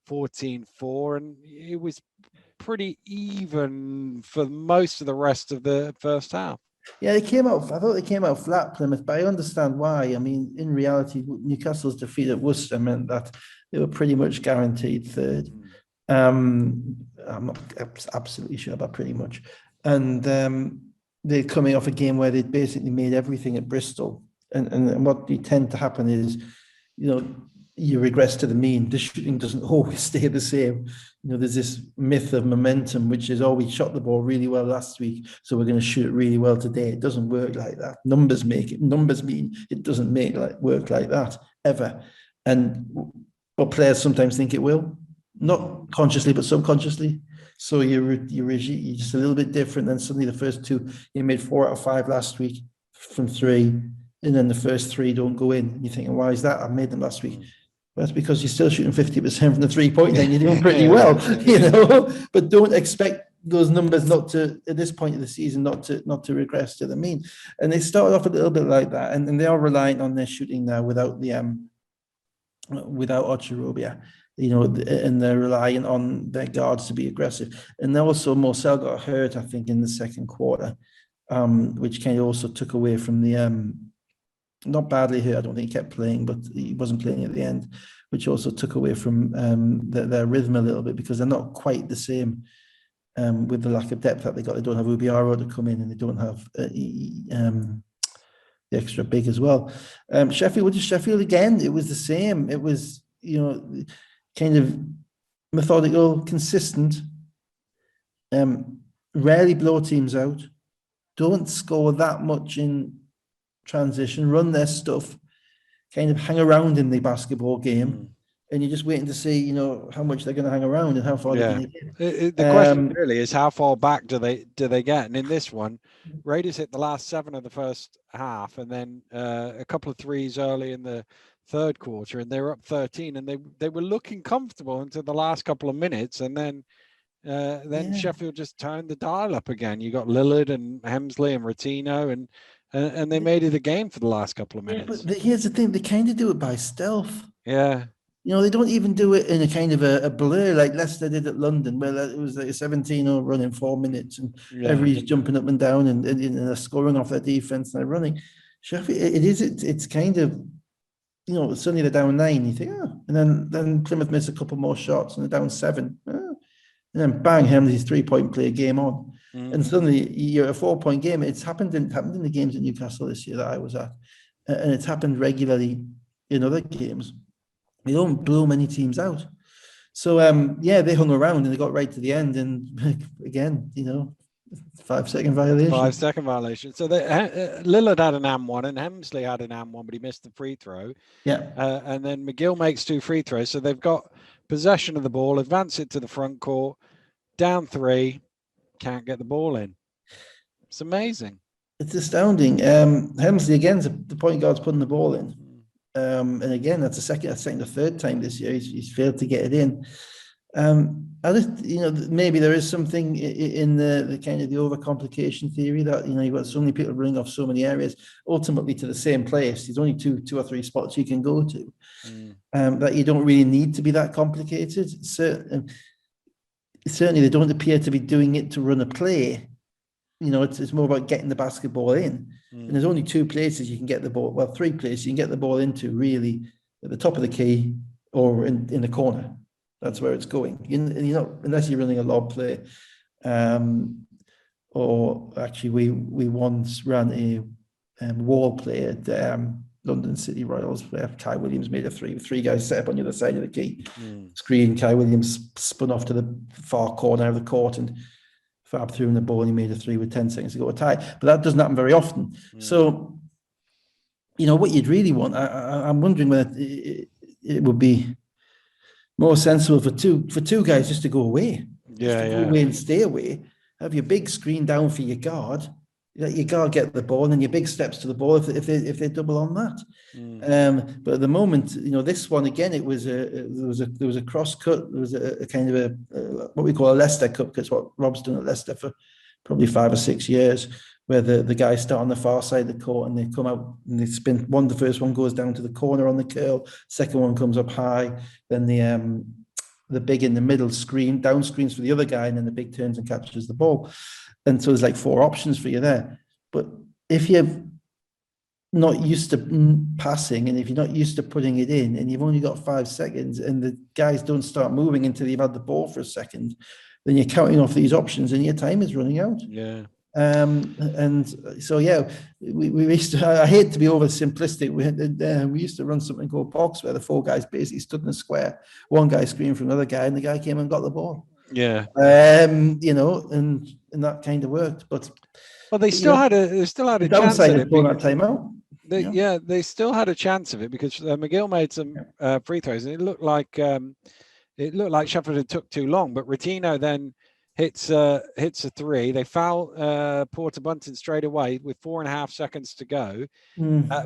S1: 14-4, and it was pretty even for most of the rest of the first half.
S2: Yeah, I thought they came out flat, Plymouth, but I understand why. I mean, in reality, Newcastle's defeat at Worcester meant that they were pretty much guaranteed third. I'm not absolutely sure about pretty much. And they're coming off a game where they'd basically made everything at Bristol. And what you tend to happen is, you regress to the mean. The shooting doesn't always stay the same. There's this myth of momentum, which is, we shot the ball really well last week, so we're going to shoot it really well today. It doesn't work like that. Numbers mean it doesn't work like that ever. But players sometimes think it will, not consciously but subconsciously. So you're just a little bit different. Then suddenly the first two, you made 4 out of 5 last week from 3, and then the first 3 don't go in. You're thinking, why is that? I made them last week. Well, that's because you're still shooting 50% from the 3-point line. You're doing pretty well, But don't expect those numbers not to, at this point of the season, not to regress to the mean. And they started off a little bit like that, and they are reliant on their shooting now without Ocherobia, and they're relying on their guards to be aggressive. And also Morcell got hurt, I think, in the second quarter, which kind of also took away from the not badly hurt. I don't think he kept playing, but he wasn't playing at the end, which also took away from their rhythm a little bit, because they're not quite the same with the lack of depth that they got. They don't have Ubiaro to come in, and they don't have the extra big as well. Sheffield again, it was the same. It was, kind of methodical, consistent, rarely blow teams out, don't score that much in transition, run their stuff, kind of hang around in the basketball game, and you're just waiting to see, you know, how much they're going to hang around and how far they're going to get.
S1: The question really is how far back do they get? And in this one, Raiders hit the last 7 of the first half, and then a couple of threes early in the third quarter, and they were up 13, and they were looking comfortable until the last couple of minutes, and then Sheffield just turned the dial up again. You got Lillard and Hemsley and Rotino, and they made it a game for the last couple of minutes.
S2: But here's the thing: they kind of do it by stealth.
S1: Yeah.
S2: You know, they don't even do it in a kind of a blur like Leicester did at London, where it was like a 17-0 run in 4 minutes, and everybody's jumping up and down and they're scoring off their defense and they're running. Sheffield, it's kind of, you know, suddenly they're down 9. You think, and then Plymouth miss a couple more shots and they're down 7. And then bang, Hemsley's 3-point play game on. And suddenly you're a 4-point game. It's happened in the games at Newcastle this year that I was at. And it's happened regularly in other games. They don't blow many teams out. So, they hung around and they got right to the end. And again, you know, 5-second violation.
S1: 5-second violation. So Lillard had an and 1 and Hemsley had an and 1, but he missed the free throw.
S2: Yeah.
S1: And then McGill makes 2 free throws. So they've got possession of the ball, advance it to the front court, down 3, can't get the ball in. It's amazing.
S2: It's astounding. Hemsley, again, the point guard's putting the ball in. And again, that's the second or third time this year he's failed to get it in. I just, you know, maybe there is something in the kind of the overcomplication theory that, you know, you've got so many people running off so many areas, ultimately to the same place. There's only two or three spots you can go to, that you don't really need to be that complicated. Certainly, they don't appear to be doing it to run a play. You know, it's more about getting the basketball in. And there's only 2 places you can get the ball. Well, 3 places you can get the ball into, really, at the top of the key or in the corner. That's where it's going. You know, unless you're running a lob play. Or actually, we once ran a wall play at London City Royals, where Kai Williams made a 3 guys set up on the other side of the key. Screen, Kai Williams spun off to the far corner of the court and Fab threw him the ball and he made a 3 with 10 seconds to go, a tie. But that doesn't happen very often. So, you know, what you'd really want, I'm wondering whether it would be more sensible for two guys just to go away. Go away and stay away. Have your big screen down for your guard. Let your guard get the ball, and then your big steps to the ball if they double on that. But at the moment, you know, this one again, there was a cross cut. There was a kind of a what we call a Leicester cut, because what Rob's done at Leicester for probably 5 or 6 years, where the guys start on the far side of the court and they come out and they spin. The first one goes down to the corner on the curl. Second one comes up high. Then the big in the middle down screens for the other guy, and then the big turns and catches the ball. And so there's like 4 options for you there. But if you're not used to passing, and if you're not used to putting it in, and you've only got 5 seconds, and the guys don't start moving until you've had the ball for a second, then you're counting off these options and your time is running out.
S1: Yeah.
S2: And so, we used to, I hate to be over simplistic. We used to run something called box, where the 4 guys basically stood in a square. One guy screamed for another guy, and the guy came and got the ball.
S1: Yeah.
S2: You know, and that kind of worked. But
S1: they still had a chance at it.
S2: That timeout.
S1: They still had a chance of it, because McGill made some free throws, and it looked like Sheffield had took too long. But Rotino then hits a 3. They foul Porter Bunton straight away with 4.5 seconds to go.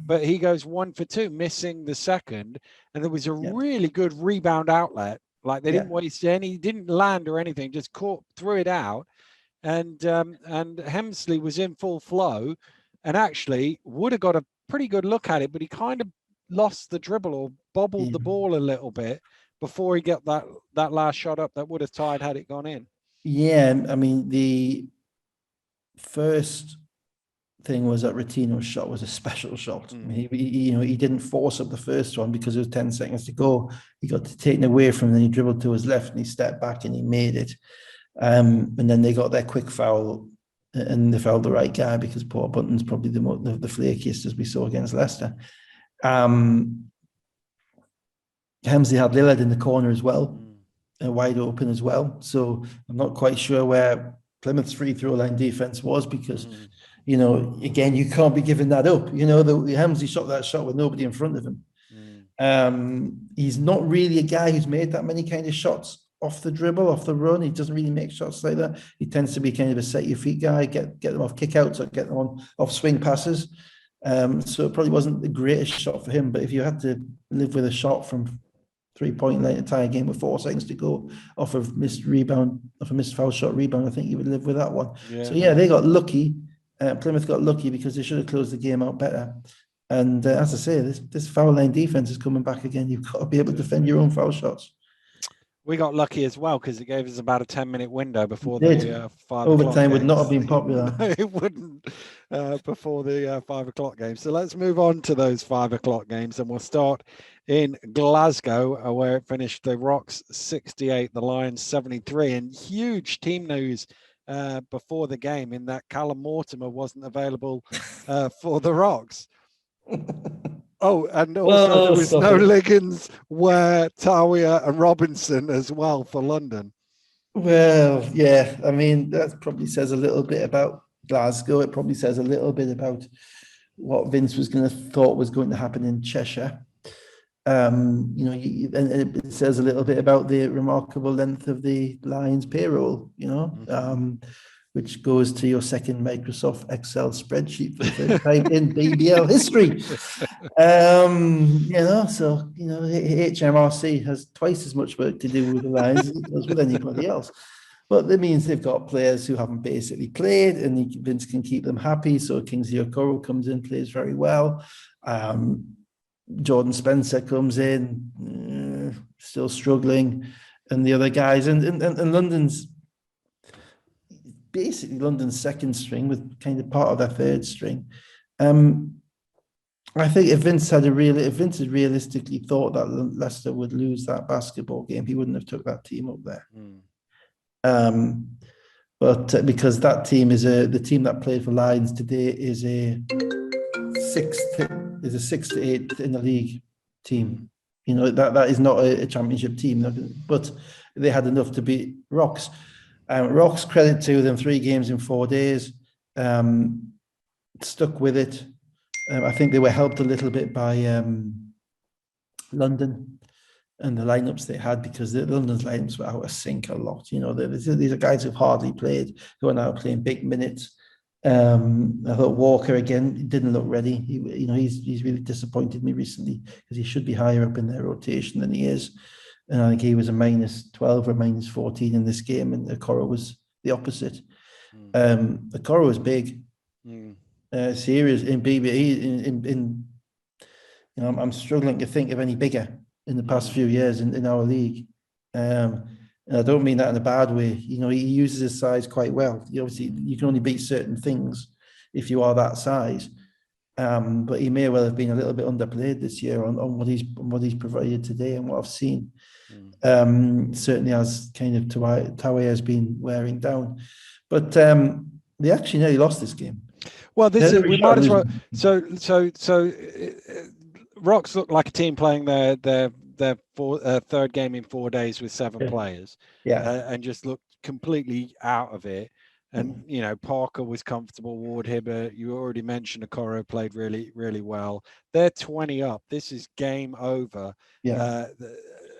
S1: But he goes 1 for 2, missing the second, and there was a really good rebound outlet. Like they didn't waste any, didn't land or anything, just threw it out. And Hemsley was in full flow and actually would have got a pretty good look at it, but he kind of lost the dribble or bobbled the ball a little bit before he got that last shot up that would have tied had it gone in. Yeah,
S2: I mean, the first thing was that Rotino's shot was a special shot. I mean, he didn't force up the first one because there was 10 seconds to go. He got taken away from him, and he dribbled to his left and he stepped back and he made it. And then they got their quick foul, and they fouled the right guy, because Porter Bunton's probably the flakiest, as we saw against Leicester. Hemsley had Lillard in the corner as well, wide open as well. So I'm not quite sure where Plymouth's free throw line defense was, because you know, again, you can't be giving that up. You know, the Hemsley shot that shot with nobody in front of him. He's not really a guy who's made that many kind of shots off the dribble, off the run. He doesn't really make shots like that. He tends to be kind of a set your feet guy, get them off kickouts or get them on off swing passes. So it probably wasn't the greatest shot for him. But if you had to live with a shot from 3-point line, a tie game with 4 seconds to go, off of missed rebound, off a missed foul shot rebound, I think you would live with that one.
S1: Yeah.
S2: So yeah, they got lucky. Plymouth got lucky because they should have closed the game out better. And as I say, this foul line defense is coming back again. You've got to be able to defend your own foul shots.
S1: We got lucky as well because it gave us about a 10-minute window before the 5 o'clock
S2: Overtime would
S1: games.
S2: not have been popular.
S1: It wouldn't before the 5 o'clock game. So let's move on to those 5 o'clock games, and we'll start in Glasgow, where it finished the Rocks 68, the Lions 73, and huge team news before the game in that Callum Mortimer wasn't available for the Rocks. Oh, and also there was no Liggins, Ware, Tawia and Robinson as well for London.
S2: Well, yeah, I mean, that probably says a little bit about Glasgow. It probably says a little bit about what Vince thought was going to happen in Cheshire. And it says a little bit about the remarkable length of the Lions payroll, which goes to your second Microsoft Excel spreadsheet for the first time in BBL history. HMRC has twice as much work to do with the Lions as it does with anybody else. But that means they've got players who haven't basically played, and Vince can keep them happy. So Kingsley Okoro comes in, plays very well. Jordan Spencer comes in, still struggling, and the other guys, and London's basically London's second string with kind of part of their third string. I think if Vince had realistically thought that Leicester would lose that basketball game, he wouldn't have took that team up there. But because that team is the team that played for Lions today is a 6 to 8 in the league team. That is not a championship team, but they had enough to beat Rocks. Rocks, credit to them, 3 games in 4 days, stuck with it. I think they were helped a little bit by London and the lineups they had, because London's lineups were out of sync a lot. These are guys who've hardly played, who are now playing big minutes. I thought Walker again didn't look ready. He's really disappointed me recently, because he should be higher up in their rotation than he is. And I think he was a -12 or -14 in this game, and Okoro was the opposite. Okoro was big, serious in BBE. I'm struggling to think of any bigger in the past few years in our league. And I don't mean that in a bad way. He uses his size quite well. Obviously, you can only beat certain things if you are that size. But he may well have been a little bit underplayed this year on what he's provided today and what I've seen. Certainly as kind of Tawe has been wearing down. But they actually nearly lost this game.
S1: Well, we might as well. So Rocks look like a team playing their third game in 4 days with 7 players. And just looked completely out of it. And Parker was comfortable. Ward Hibbert, you already mentioned, Okoro played really, really well. They're 20 up. This is game over.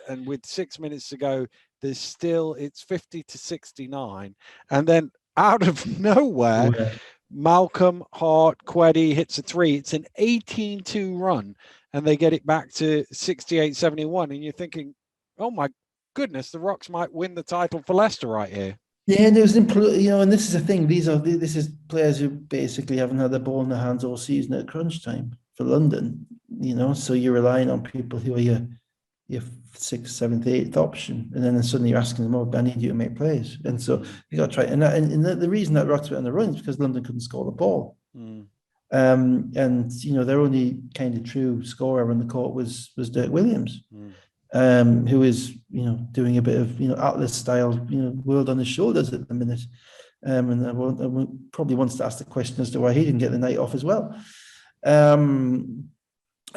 S1: And with 6 minutes to go, it's 50-69. And then out of nowhere, Malcolm Hart Queddy hits a 3. It's an 18-2 run, and they get it back to 68-71. And you're thinking, oh my goodness, the Rocks might win the title for Leicester right here.
S2: Yeah, and it was, and this is the thing. This is players who basically haven't had the ball in their hands all season at crunch time for London. So you're relying on people who are your 6th, 7th, 8th option, and then suddenly you're asking them, "Oh, I need you to make plays." And so you got to try. And the reason that Rocks went on the run is because London couldn't score the ball. And their only kind of true scorer on the court was Dirk Williams. Who is doing a bit of Atlas style world on his shoulders at the minute, and I probably wants to ask the question as to why he didn't get the night off as well.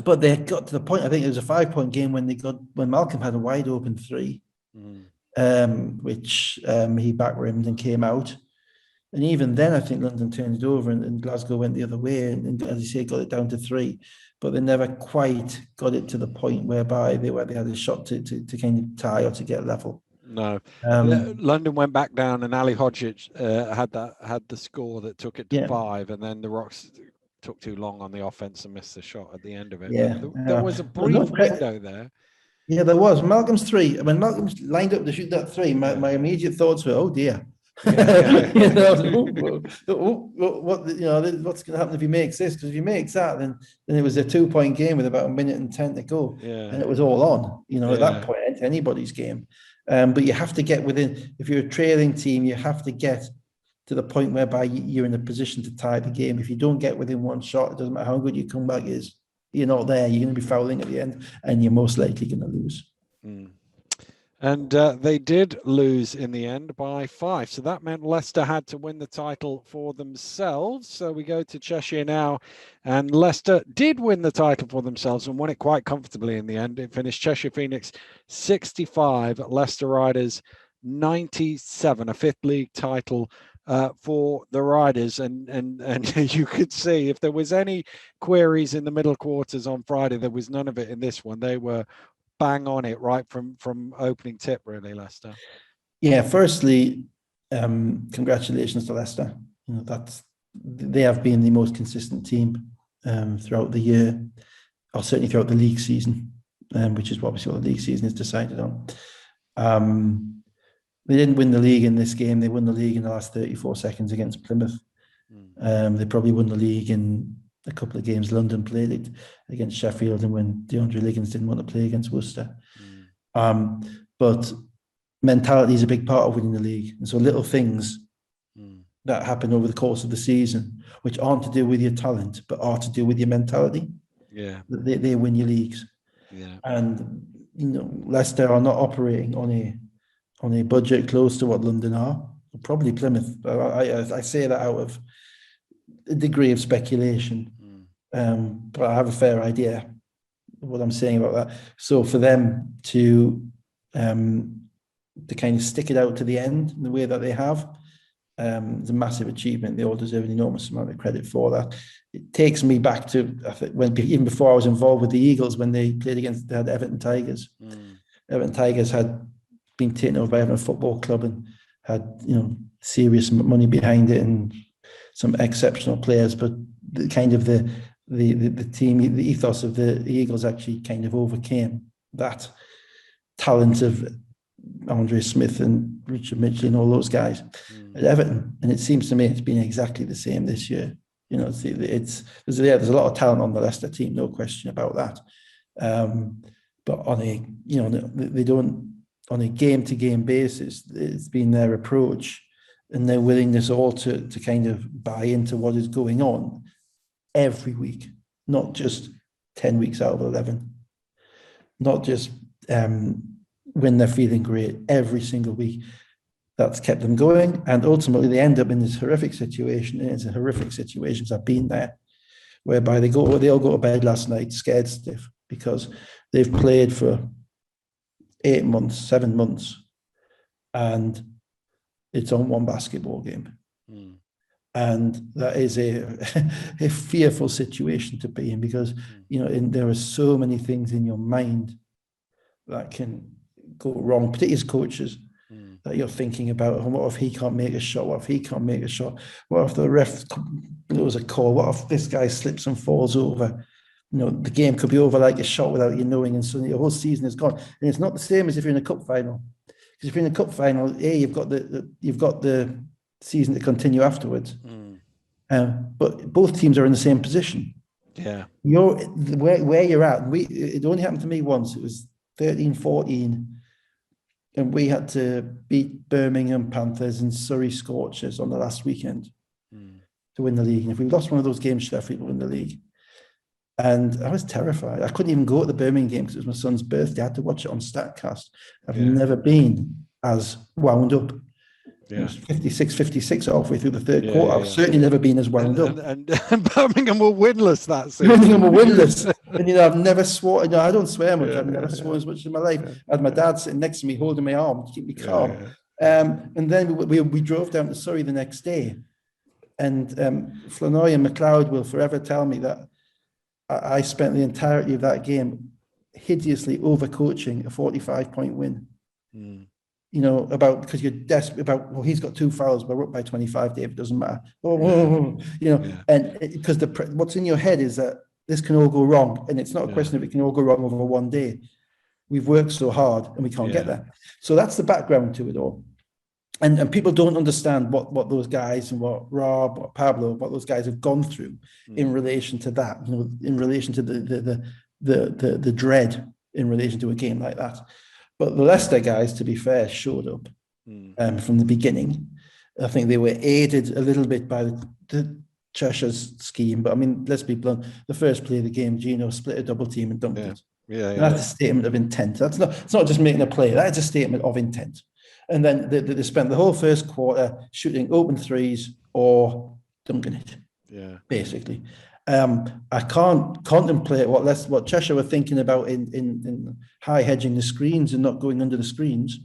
S2: But they got to the point. I think it was a 5-point game when Malcolm had a wide open 3, which he back rimmed and came out. And even then, I think London turned it over and Glasgow went the other way. And as you say, got it down to 3. But they never quite got it to the point whereby they had a shot to kind of tie or to get level.
S1: No, London went back down, and Ali Hodgic had the score that took it to 5, and then the Rocks took too long on the offense and missed the shot at the end of it.
S2: Yeah,
S1: but there was a brief window there.
S2: Yeah, there was. Malcolm's 3. When Malcolm's lined up to shoot that 3, my immediate thoughts were, "Oh dear." What's going to happen if he makes this? Because if he makes that, then it was a 2-point game with about 1:10 to go, and it was all on. At that point, it's anybody's game. But you have to get within. If you're a trailing team, you have to get to the point whereby you're in a position to tie the game. If you don't get within one shot, it doesn't matter how good your comeback is. You're not there. You're going to be fouling at the end, and you're most likely going to lose.
S1: And they did lose in the end by 5. So that meant Leicester had to win the title for themselves. So we go to Cheshire now. And Leicester did win the title for themselves and won it quite comfortably in the end. It finished Cheshire Phoenix 65, Leicester Riders 97, a 5th league title for the Riders. And you could see if there was any queries in the middle quarters on Friday, there was none of it in this one. They were bang on it right from opening tip, really, Leicester.
S2: Yeah, firstly, congratulations to Leicester. They have been the most consistent team throughout the year, or certainly throughout the league season, which is obviously what the league season is decided on. They didn't win the league in this game. They won the league in the last 34 seconds against Plymouth. They probably won the league in a couple of games London played it against Sheffield, and when DeAndre Liggins didn't want to play against Worcester. But mentality is a big part of winning the league. And so little things that happen over the course of the season, which aren't to do with your talent, but are to do with your mentality, they win your leagues. And Leicester are not operating on a budget close to what London are. Probably Plymouth. I say that out of a degree of speculation, but I have a fair idea of what I'm saying about that. So for them to kind of stick it out to the end in the way that they have, it's a massive achievement. They all deserve an enormous amount of credit for that. It takes me back to, I think, even before I was involved with the Eagles, when they played against, they had Everton Tigers. Everton Tigers had been taken over by Everton Football Club and had serious money behind it and some exceptional players, but the team, the ethos of the Eagles actually kind of overcame that talent of Andre Smith and Richard Mitchell and all those guys at Everton. And it seems to me it's been exactly the same this year. There's a lot of talent on the Leicester team, no question about that. But on a game-to-game basis, it's been their approach and their willingness all to kind of buy into what is going on every week, not just 10 weeks out of 11, not just when they're feeling great, every single week. That's kept them going, and ultimately they end up in this horrific situation, and it's a horrific situation because I've been there, whereby they all go to bed last night scared stiff because they've played for 8 months, 7 months, and it's on one basketball game. And that is a fearful situation to be in because, there are so many things in your mind that can go wrong, particularly as coaches, that you're thinking about. What if he can't make a shot? What if he can't make a shot? What if the ref blows a call? What if this guy slips and falls over? The game could be over like a shot without you knowing, and suddenly the whole season is gone. And it's not the same as if you're in a cup final. Because if you're in a cup final, you've got the season to continue afterwards. But both teams are in the same position.
S1: Yeah.
S2: You're where you're at. It only happened to me once. It was 13-14, and we had to beat Birmingham Panthers and Surrey Scorchers on the last weekend to win the league. And if we lost one of those games, Sheffield would win the league. And I was terrified. I couldn't even go to the Birmingham game because it was my son's birthday. I had to watch it on Statcast. I've never been as wound up. It was 56 halfway through the third quarter. I've certainly never been as wound up.
S1: And Birmingham were winless that season.
S2: Birmingham were winless. And, I've never sworn. I don't swear much. I've never sworn as much in my life. I had my dad sitting next to me holding my arm to keep me calm. And then we drove down to Surrey the next day, and Flanoy and McLeod will forever tell me that I spent the entirety of that game hideously overcoaching a 45-point win. You know, because you're desperate about, well, he's got 2 fouls, we're up by 25, Dave, it doesn't matter. You know, and because what's in your head is that this can all go wrong, and it's not a question of it can all go wrong over one day. We've worked so hard and we can't get there. So that's the background to it all. And people don't understand what those guys and what Rob, what Pablo, what those guys have gone through in relation to that, you know, in relation to the dread in relation to a game like that. But the Leicester guys, to be fair, showed up from the beginning. I think they were aided a little bit by the Cheshire's scheme, but I mean, let's be blunt. The first play of the game, Gino split a double team and dunked it. That's a statement of intent. It's not just making a play. That's a statement of intent. And then they spent the whole first quarter shooting open threes or dunking it. Basically. I can't contemplate what Cheshire were thinking about in high hedging the screens and not going under the screens,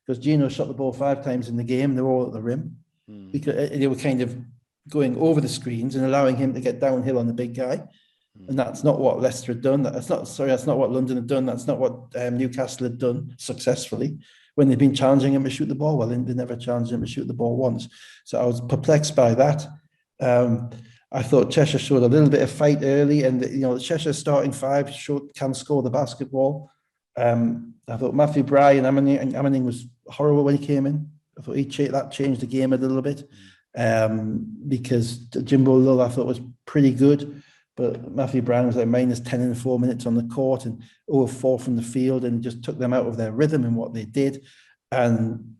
S2: because Gino shot the ball 5 times in the game. They were all at the rim because they were kind of going over the screens and allowing him to get downhill on the big guy. And that's not what Leicester had done. That's not what London had done. That's not what Newcastle had done successfully when they've been challenging him to shoot the ball. Well, they never challenged him to shoot the ball once. So I was perplexed by that. I thought Cheshire showed a little bit of fight early, and you know, Cheshire starting 5 can score the basketball. I thought Matthew Bry and Ammaning was horrible when he came in. I thought that changed the game a little bit because Jimbo Lull I thought was pretty good, but Matthew Brown was like -10 in 4 minutes on the court and 0-4 from the field, and just took them out of their rhythm and what they did. And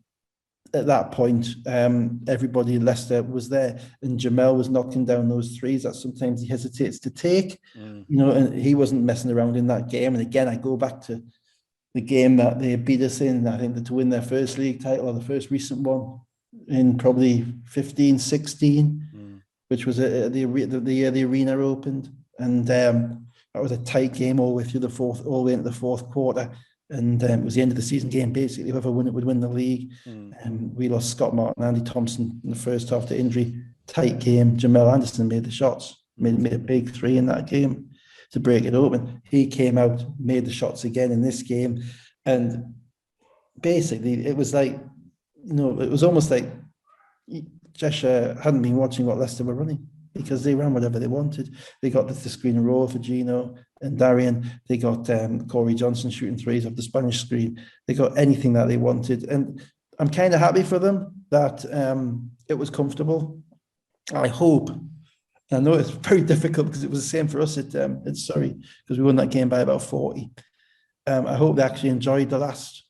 S2: at that point, everybody in Leicester was there, and Jamel was knocking down those threes that sometimes he hesitates to take, you know, and he wasn't messing around in that game. And again, I go back to the game that they beat us in, I think, to win their first league title, or the first recent one, in probably 15-16, which was the year the arena opened. And that was a tight game all the way through all the way into the fourth quarter. And it was the end of the season game, basically. Whoever won it would win the league. And we lost Scott Martin, Andy Thompson in the first half to injury. Tight game. Jamel Anderson made the shots, made a big 3 in that game to break it open. He came out, made the shots again in this game. And basically, it was like, you know, it was almost like Cheshire hadn't been watching what Leicester were running, because they ran whatever they wanted. They got the screen and roll for Gino and Darian. They got Corey Johnson shooting threes off the Spanish screen. They got anything that they wanted. And I'm kind of happy for them that it was comfortable. I hope, I know it's very difficult because it was the same for us at Surrey, because we won that game by about 40. I hope they actually enjoyed the last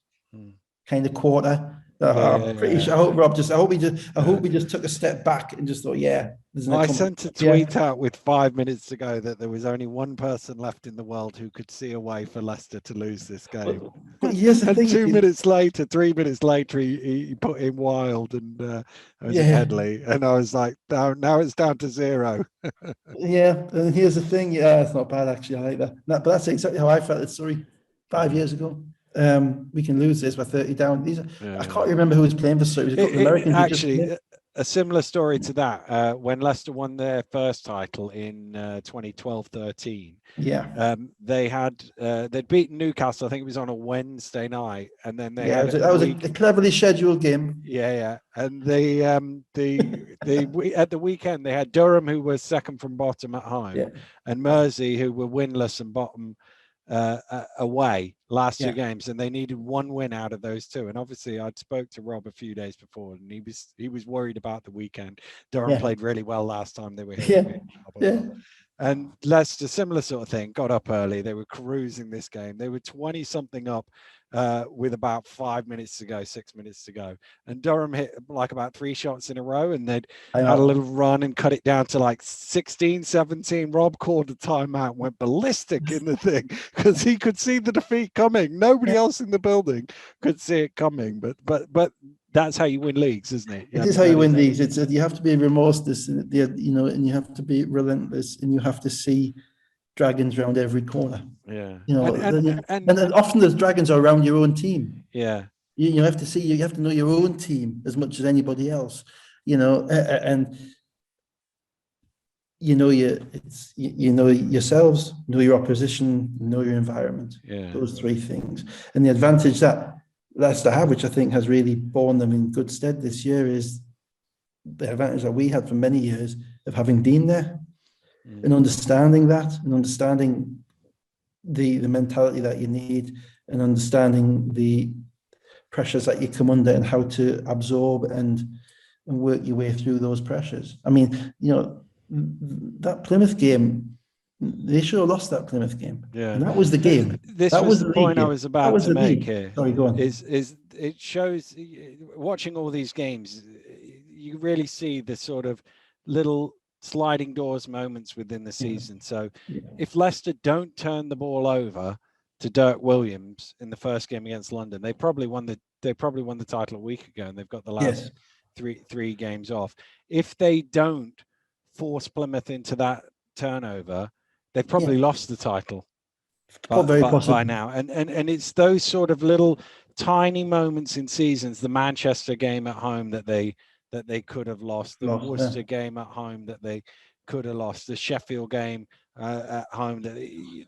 S2: kind of quarter. I'm pretty sure. I hope Rob I hope he just took a step back and just thought,
S1: I sent a tweet out with 5 minutes to go that there was only one person left in the world who could see a way for Leicester to lose this game.
S2: But here's the thing:
S1: 3 minutes later, he put in Wild and Headley, and I was like, now it's down to 0.
S2: And here's the thing: it's not bad actually. I like that. But that's exactly how I felt at Surrey 5 years ago. We can lose this by 30 down. I can't remember who was playing for Surrey.
S1: Actually, a similar story to that. When Leicester won their first title in 2012-13, they'd beaten Newcastle. I think it was on a Wednesday night, and then they had
S2: that was a cleverly scheduled game.
S1: And they at the weekend they had Durham, who was second from bottom at home, and Mersey, who were winless and bottom away last 2 games, and they needed 1 win out of those 2. And obviously I'd spoke to Rob a few days before, and he was worried about the weekend. Durham played really well last time they were here. And Leicester, similar sort of thing, got up early. They were cruising this game. They were 20 something up with about 5 minutes to go, 6 minutes to go. And Durham hit like about 3 shots in a row, and they'd had a little run and cut it down to like 16, 17. Rob called a timeout, went ballistic in the thing because he could see the defeat coming. Nobody else in the building could see it coming. But that's how you win leagues, isn't it?
S2: It is how you win leagues. It's you have to be remorseless, and and you have to be relentless, and you have to see dragons around every corner. And often those dragons are around your own team. You have to see, you have to know your own team as much as anybody else, and you know you know yourselves, know your opposition, know your environment.
S1: Yeah.
S2: Those three things. And the advantage that Leicester have, which I think has really borne them in good stead this year, is the advantage that we had for many years of having Dean there and understanding that, and understanding the mentality that you need, and understanding the pressures that you come under and how to absorb and work your way through those pressures. I mean, that Plymouth game, they should have lost that Plymouth game.
S1: Yeah.
S2: And that was the game.
S1: This
S2: that
S1: was
S2: the
S1: the point
S2: game.
S1: I was about to make here.
S2: Sorry, go on.
S1: Is it shows, watching all these games, you really see the sort of little sliding doors moments within the season. So if Leicester don't turn the ball over to Dirk Williams in the first game against London, they probably won the title a week ago, and they've got the last three games off. If they don't force Plymouth into that turnover, they've probably lost the title by now. And it's those sort of little tiny moments in seasons, the Manchester game at home that they could have lost, the Worcester game at home that they could have lost, the Sheffield game at home.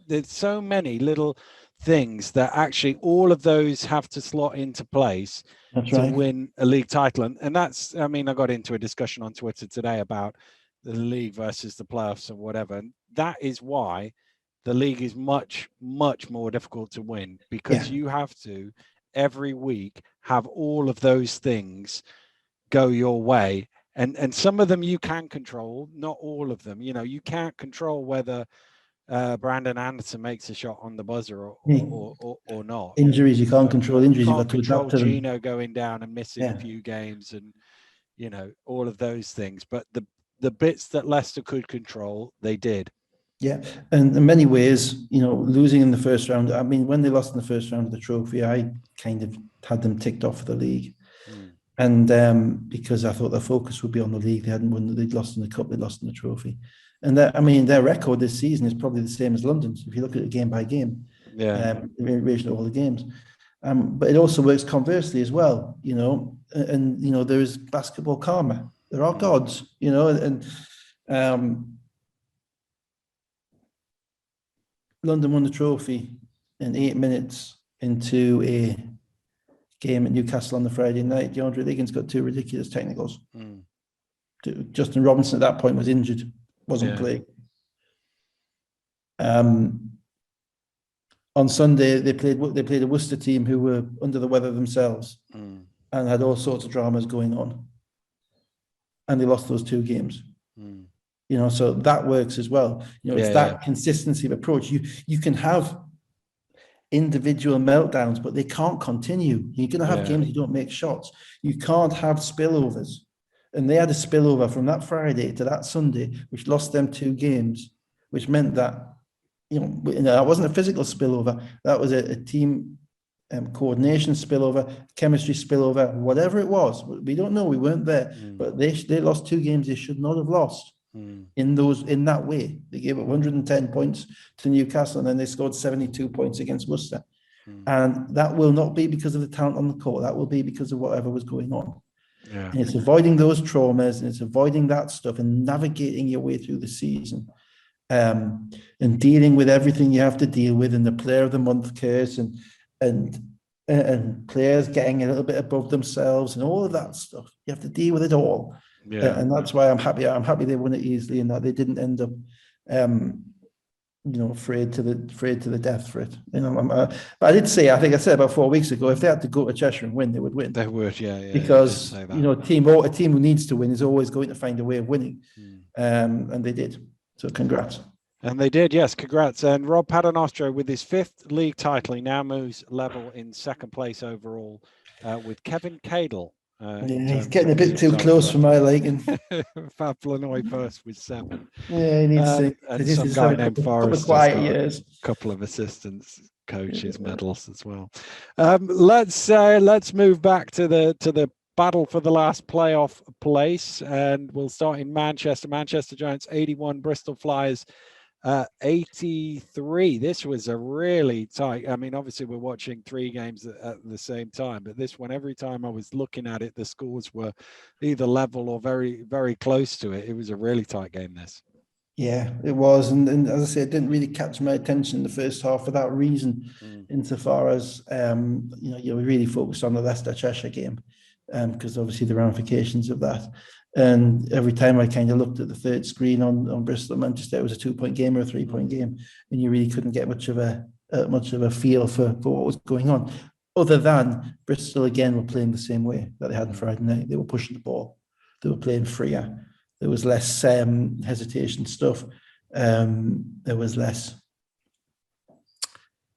S1: There's so many little things that actually all of those have to slot into place to win a league title. And that's, I mean, I got into a discussion on Twitter today about the league versus the playoffs and whatever. And that is why the league is much, much more difficult to win, because you have to every week have all of those things go your way. And some of them you can control, not all of them. You can't control whether Brandon Anderson makes a shot on the buzzer or not.
S2: Injuries, you can't control injuries.
S1: You
S2: can't
S1: control Gino going down and missing a few games, and all of those things. But the bits that Leicester could control, they did.
S2: Yeah, and in many ways, losing in the first round. I mean, when they lost in the first round of the trophy, I kind of had them ticked off the league. And because I thought their focus would be on the league, they hadn't won. They'd lost in the cup, they lost in the trophy, and their record this season is probably the same as London's if you look at it game by game. In relation to all the games, but it also works conversely as well. And there is basketball karma. There are gods, and London won the trophy in 8 minutes into a game at Newcastle on the Friday night. DeAndre Liggins got 2 ridiculous technicals. Justin Robinson at that point was injured, wasn't playing. On Sunday they played a Worcester team who were under the weather themselves and had all sorts of dramas going on, and they lost those 2 games. So that works as well. It's that consistency of approach. You can have individual meltdowns, but they can't continue. You're going to have games you don't make shots. You can't have spillovers. And they had a spillover from that Friday to that Sunday, which lost them 2 games, which meant that, that wasn't a physical spillover. That was a team coordination spillover, chemistry spillover, whatever it was. We don't know. We weren't there. But they lost 2 games they should not have lost. In that way. They gave up 110 points to Newcastle, and then they scored 72 points against Worcester. And that will not be because of the talent on the court. That will be because of whatever was going on. And it's avoiding those traumas, and it's avoiding that stuff and navigating your way through the season, and dealing with everything you have to deal with, and the player of the month curse, and players getting a little bit above themselves and all of that stuff. You have to deal with it all. And that's why I'm happy. I'm happy they won it easily, and that they didn't end up, afraid to the death for it. But I did say, I think I said about 4 weeks ago, if they had to go to Cheshire and win, they would win.
S1: They would,
S2: because a team who needs to win is always going to find a way of winning, and they did. So congrats.
S1: And they did, yes, congrats. And Rob Paternostro, with his 5th league title, he now moves level in 2nd place overall with Kevin Cadle.
S2: He's getting a bit too close for my liking.
S1: Fab Flanoy first with 7.
S2: Yeah, he needs to.
S1: And some guy named Forrest.
S2: A
S1: couple of assistants, coaches, medals as well. Let's move back to the battle for the last playoff place, and we'll start in Manchester. Manchester Giants 81, Bristol Flyers 83. This was a really tight. I mean, obviously, we're watching three games at the same time, but this one, every time I was looking at it, the scores were either level or very, very close to it. It was a really tight game, this.
S2: Yeah, it was. And as I say, it didn't really catch my attention in the first half for that reason, insofar as, we really focused on the Leicester Cheshire game, because obviously the ramifications of that. And every time I kind of looked at the third screen on Bristol Manchester, it was a 2-point game or a 3-point game, and you really couldn't get much of a feel for what was going on. Other than Bristol again were playing the same way that they had on Friday night. They were pushing the ball. They were playing freer. There was less hesitation stuff. There was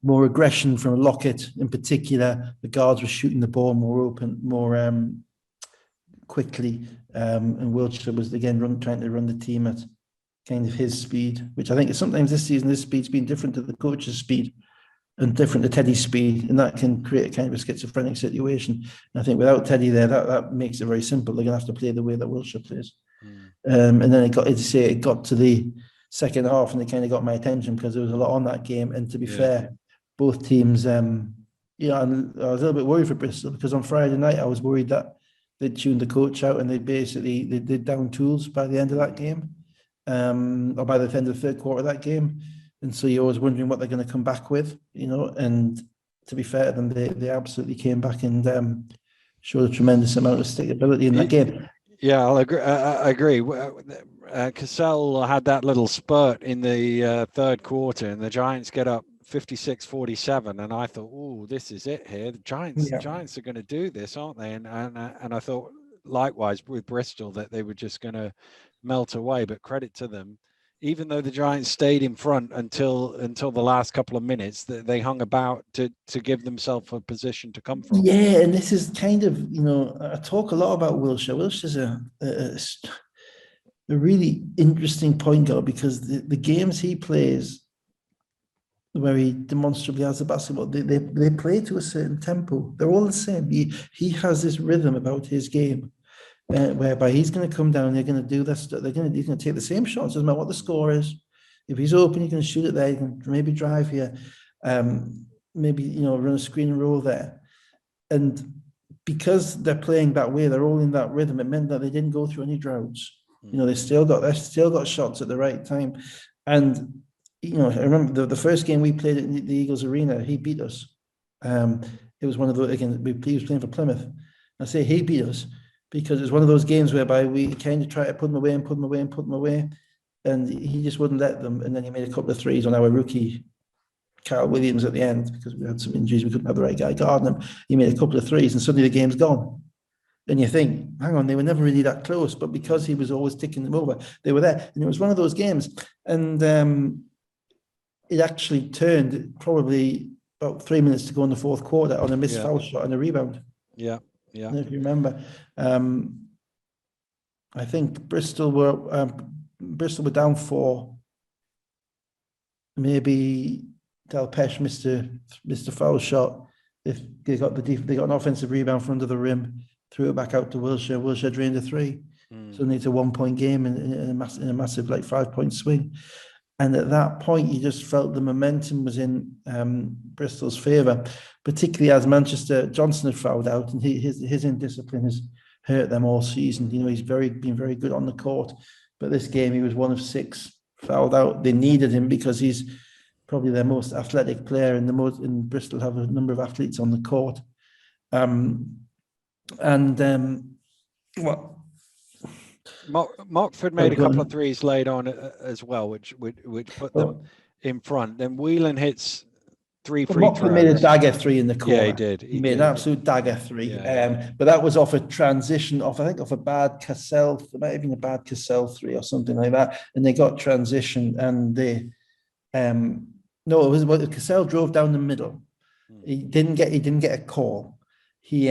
S2: more aggression from Lockett in particular. The guards were shooting the ball more open, more quickly. And Wiltshire was again trying to run the team at kind of his speed, which I think is sometimes this season, his speed's been different to the coach's speed and different to Teddy's speed, and that can create a kind of a schizophrenic situation. And I think without Teddy there, that makes it very simple. They're going to have to play the way that Wiltshire plays. And then it got to the second half, and it kind of got my attention because there was a lot on that game. And to be fair, both teams, and I was a little bit worried for Bristol because on Friday night I was worried that they'd tuned the coach out and they did down tools by the end of that game, or by the end of the third quarter of that game. And so you're always wondering what they're going to come back with, And to be fair to them, they absolutely came back and showed a tremendous amount of stickability in that game.
S1: Yeah, I'll agree. I agree. Cassell had that little spurt in the third quarter, and the Giants get up 56-47, and I thought, "Oh, this is it here. The Giants are going to do this, aren't they?" And I thought, likewise with Bristol, that they were just going to melt away. But credit to them, even though the Giants stayed in front until the last couple of minutes, they hung about to give themselves a position to come from.
S2: Yeah, and this is kind of, I talk a lot about Wiltshire. Wilshire's a really interesting point guard because the games he plays where he demonstrably has the basketball, they play to a certain tempo. They're all the same. He has this rhythm about his game. Whereby he's going to come down, they're going to do this. He's going to take the same shots, doesn't matter what the score is. If he's open, you can shoot it there. You can maybe drive here, maybe run a screen and roll there. And because they're playing that way, they're all in that rhythm. It meant that they didn't go through any droughts. They still got shots at the right time. And I remember the first game we played at the Eagles Arena, he beat us. It was one of those, again, he was playing for Plymouth. I say he beat us because it's one of those games whereby we kind of try to put him away, and he just wouldn't let them. And then he made a couple of threes on our rookie, Carl Williams, at the end because we had some injuries. We couldn't have the right guy guarding him. He made a couple of threes, and suddenly the game's gone. And you think, hang on, they were never really that close, but because he was always ticking them over, they were there. And it was one of those games. And it actually turned probably about 3 minutes to go in the fourth quarter on a missed foul shot and a rebound.
S1: Yeah.
S2: I don't know if you remember. I think Bristol were down 4. Maybe Delpeche missed a foul shot. If they got an offensive rebound from under the rim, threw it back out to Wiltshire. Wiltshire drained a 3. Suddenly it's a 1-point game in a massive 5-point swing. And at that point, you just felt the momentum was in Bristol's favour, particularly as Manchester Johnson had fouled out, and his indiscipline has hurt them all season. He's been very good on the court, but this game he was 1 of 6 fouled out. They needed him because he's probably their most athletic player, and Bristol have a number of athletes on the court.
S1: Mockford made a couple of threes late on as well, which put them in front. Then Whelan hits 3 free throws.
S2: Mockford made a dagger 3 in the corner.
S1: Yeah, he did.
S2: He made an absolute dagger 3. But that was off a transition, off a bad Cassell. There might have been a bad Cassell 3 or something like that. And they got transition, and they Cassell drove down the middle. He didn't get a call. He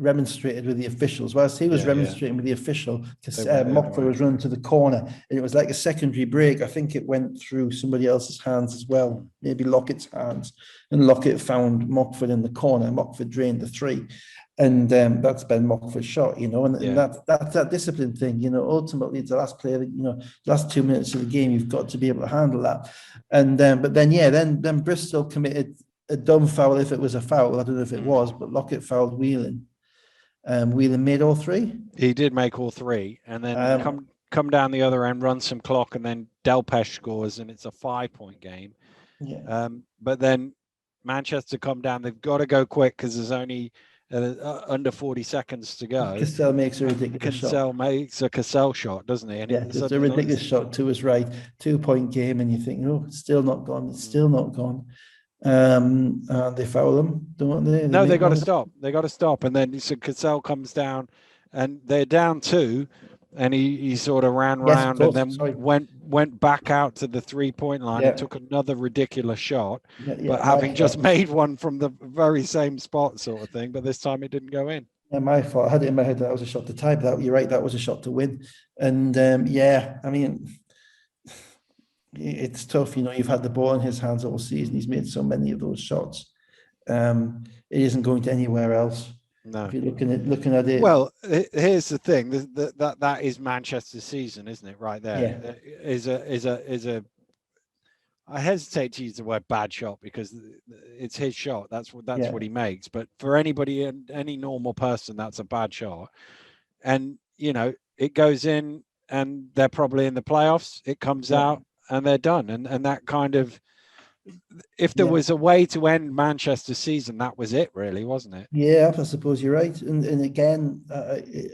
S2: remonstrated with the officials. Whilst he was remonstrating with the official, because Mockford was running to the corner, and it was like a secondary break. I think it went through somebody else's hands as well, maybe Lockett's hands, and Lockett found Mockford in the corner. Mockford drained the 3, And that's Ben Mockford's shot, and
S1: Yeah.
S2: that's that discipline thing, ultimately it's the last player that, last 2 minutes of the game, you've got to be able to handle that. And but then Bristol committed a dumb foul, if it was a foul, I don't know if it was, but Lockett fouled Whelan. Whelan made all three.
S1: He did make all three, and then come down the other end, run some clock, and then Delpesh scores, and it's a 5-point game.
S2: Yeah.
S1: But then Manchester come down. They've got to go quick because there's only under 40 seconds to go.
S2: Cassell makes a ridiculous shot.
S1: Cassell makes a Cassell shot, doesn't he? And
S2: yeah, it's a ridiculous shot to his right, 2-point game, and you think, oh, it's still not gone. It's still not gone. And they foul him, don't they?
S1: No, they got to stop. They got to stop. And then so Cassell comes down, and they're down 2, and he sort of ran round and then went back out to the 3-point line and took another ridiculous shot, but having just made one from the very same spot, sort of thing. But this time it didn't go in.
S2: Yeah, my fault. I had it in my head that was a shot to tie, but you're right, that was a shot to win. And I mean, it's tough. You've had the ball in his hands all season. He's made so many of those shots. It isn't going to anywhere else.
S1: No.
S2: If you're looking at it.
S1: Well, here's the thing. That is Manchester's season, isn't it? Right there. Yeah. I hesitate to use the word bad shot because it's his shot. That's what he makes. But for anybody, any normal person, that's a bad shot. And it goes in, and they're probably in the playoffs. It comes out, and they're done. And that kind of, if there was a way to end Manchester's season, that was it, really, wasn't it?
S2: Yeah, I suppose you're right. And again,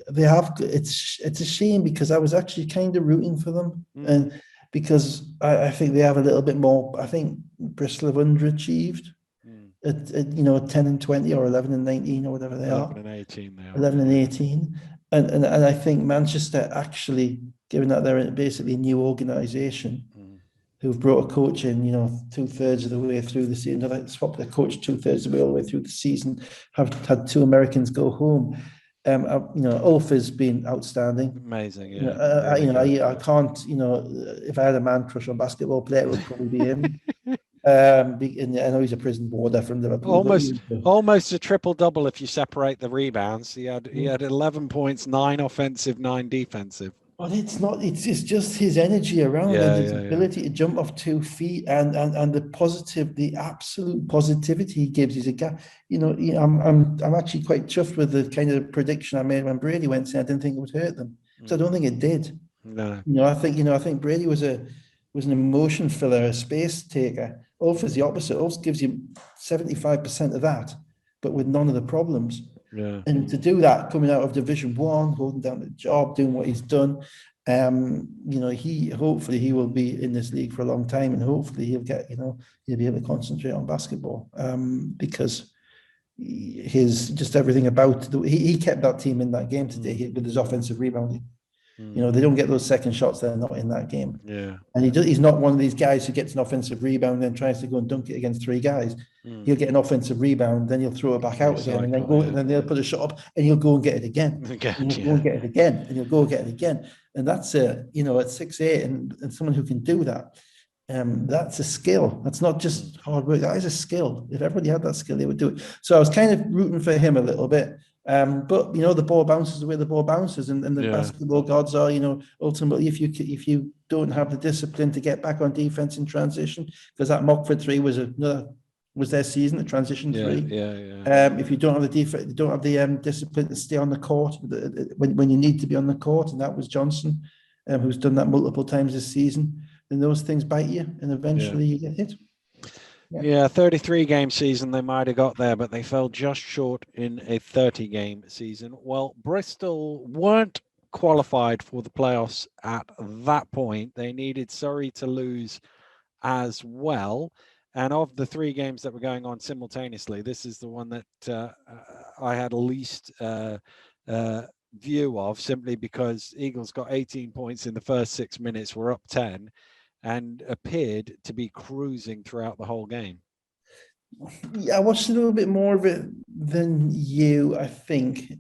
S2: they have. It's a shame because I was actually kind of rooting for them, and because I think they have a little bit more. I think Bristol have underachieved at 10 and 20 or 11 and 19 or whatever they
S1: 11 and 18 now.
S2: 11 and 18, and I think Manchester actually, given that they're basically a new organisation, who've brought a coach in, 2/3 of the way through the season. They swapped their coach 2/3 of the way all the way through the season. Have had 2 Americans go home. Ulf has been outstanding.
S1: Amazing,
S2: I can't. If I had a man crush on basketball player, it would probably be him. And I know he's a prison boarder from Liverpool.
S1: Almost a triple double if you separate the rebounds. He had 11 points, 9 offensive, 9 defensive.
S2: But it's not. It's just his energy around and his ability to jump off 2 feet and the absolute positivity he gives. He's a guy. I'm actually quite chuffed with the kind of prediction I made when Brady went. Saying I didn't think it would hurt them, so I don't think it did.
S1: No.
S2: I think Brady was an emotion filler, a space taker. Ulf is the opposite. Ulf gives you 75% of that, but with none of the problems.
S1: Yeah.
S2: And to do that, coming out of Division 1, holding down the job, doing what he's done, hopefully he will be in this league for a long time, and hopefully he'll be able to concentrate on basketball, because his just everything about he kept that team in that game today with his offensive rebounding. They don't get those second shots, they're not in that game.
S1: Yeah.
S2: And he's not one of these guys who gets an offensive rebound and tries to go and dunk it against 3 guys. He'll get an offensive rebound, then he'll throw it back out again, and then go, and then they'll put a shot up, and he'll go and get it again. And he'll go and get it again, and he'll go and get it again. And that's at 6'8", and someone who can do that. That's a skill. That's not just hard work. That is a skill. If everybody had that skill, they would do it. So I was kind of rooting for him a little bit. But the ball bounces the way the ball bounces, and the basketball gods are, ultimately, if you don't have the discipline to get back on defense in transition, because that Mockford 3 was their season, the transition 3. If you don't have the discipline to stay on the court when you need to be on the court, and that was Johnson, who's done that multiple times this season, then those things bite you, and eventually you get hit.
S1: Yeah, 33-game season, they might have got there, but they fell just short in a 30-game season. Well, Bristol weren't qualified for the playoffs at that point. They needed Surrey to lose as well. And of the 3 games that were going on simultaneously, this is the one that I had least view of, simply because Eagles got 18 points in the first 6 minutes, were up 10, and appeared to be cruising throughout the whole game.
S2: Yeah, I watched a little bit more of it than you, I think.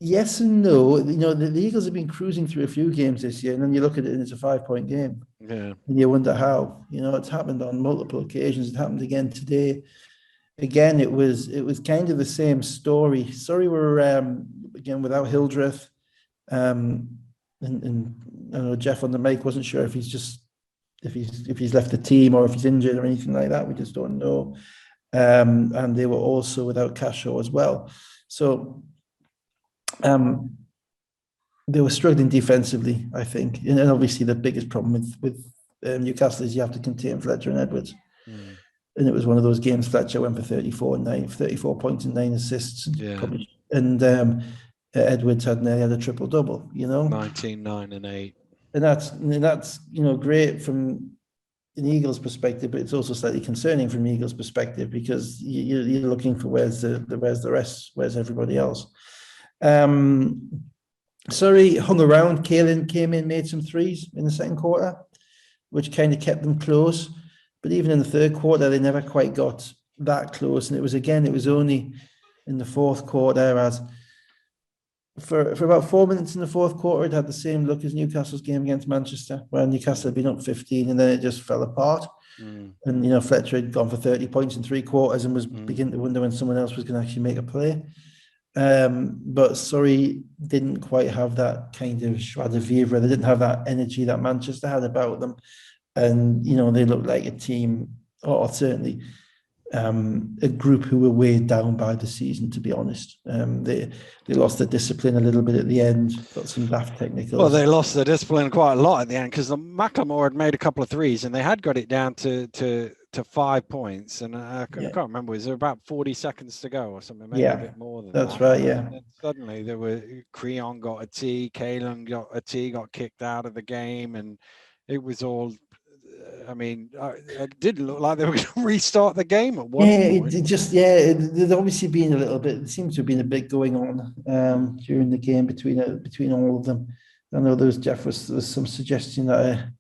S2: Yes and no. The Eagles have been cruising through a few games this year, and then you look at it and it's a 5-point game.
S1: Yeah.
S2: And you wonder how. It's happened on multiple occasions. It happened again today. again, it was kind of the same story. Surrey were again without Hildreth, and I know Jeff on the mic wasn't sure if he's left the team or if he's injured or anything like that. We just don't know. And they were also without Cashaw as well. So they were struggling defensively, I think. And obviously the biggest problem with Newcastle is you have to contain Fletcher and Edwards. Mm. And it was one of those games Fletcher went for 34 points and 9 assists. And Edwards had a triple-double,
S1: 19, 9 and 8.
S2: And that's great from an Eagles perspective, but it's also slightly concerning from Eagles perspective because you're looking for where's the rest, where's everybody else. Surrey hung around. Caelan came in, made some threes in the second quarter, which kind of kept them close. But even in the third quarter, they never quite got that close. And it was only in the fourth quarter, as for about 4 minutes in the fourth quarter, it had the same look as Newcastle's game against Manchester, where Newcastle had been up 15 and then it just fell apart. And, Fletcher had gone for 30 points in 3 quarters and was beginning to wonder when someone else was going to actually make a play. But Surrey didn't quite have that kind of joie de vivre. They didn't have that energy that Manchester had about them. And, they looked like a team, or certainly a group who were weighed down by the season, to be honest. They lost their discipline a little bit at the end, got some daft technicals.
S1: Well, they lost their discipline quite a lot at the end because Macklemore had made a couple of threes and they had got it down to 5 points. And I can't remember, was there about 40 seconds to go or something? Maybe a bit more than that.
S2: That's right, yeah.
S1: And then suddenly Creon got a tee, Caelan got a tee, got kicked out of the game, and it was all... it did look like they were going to restart the game at one point.
S2: There's obviously been a little bit, it seems to have been a bit going on during the game between all of them. I know there was some suggestion that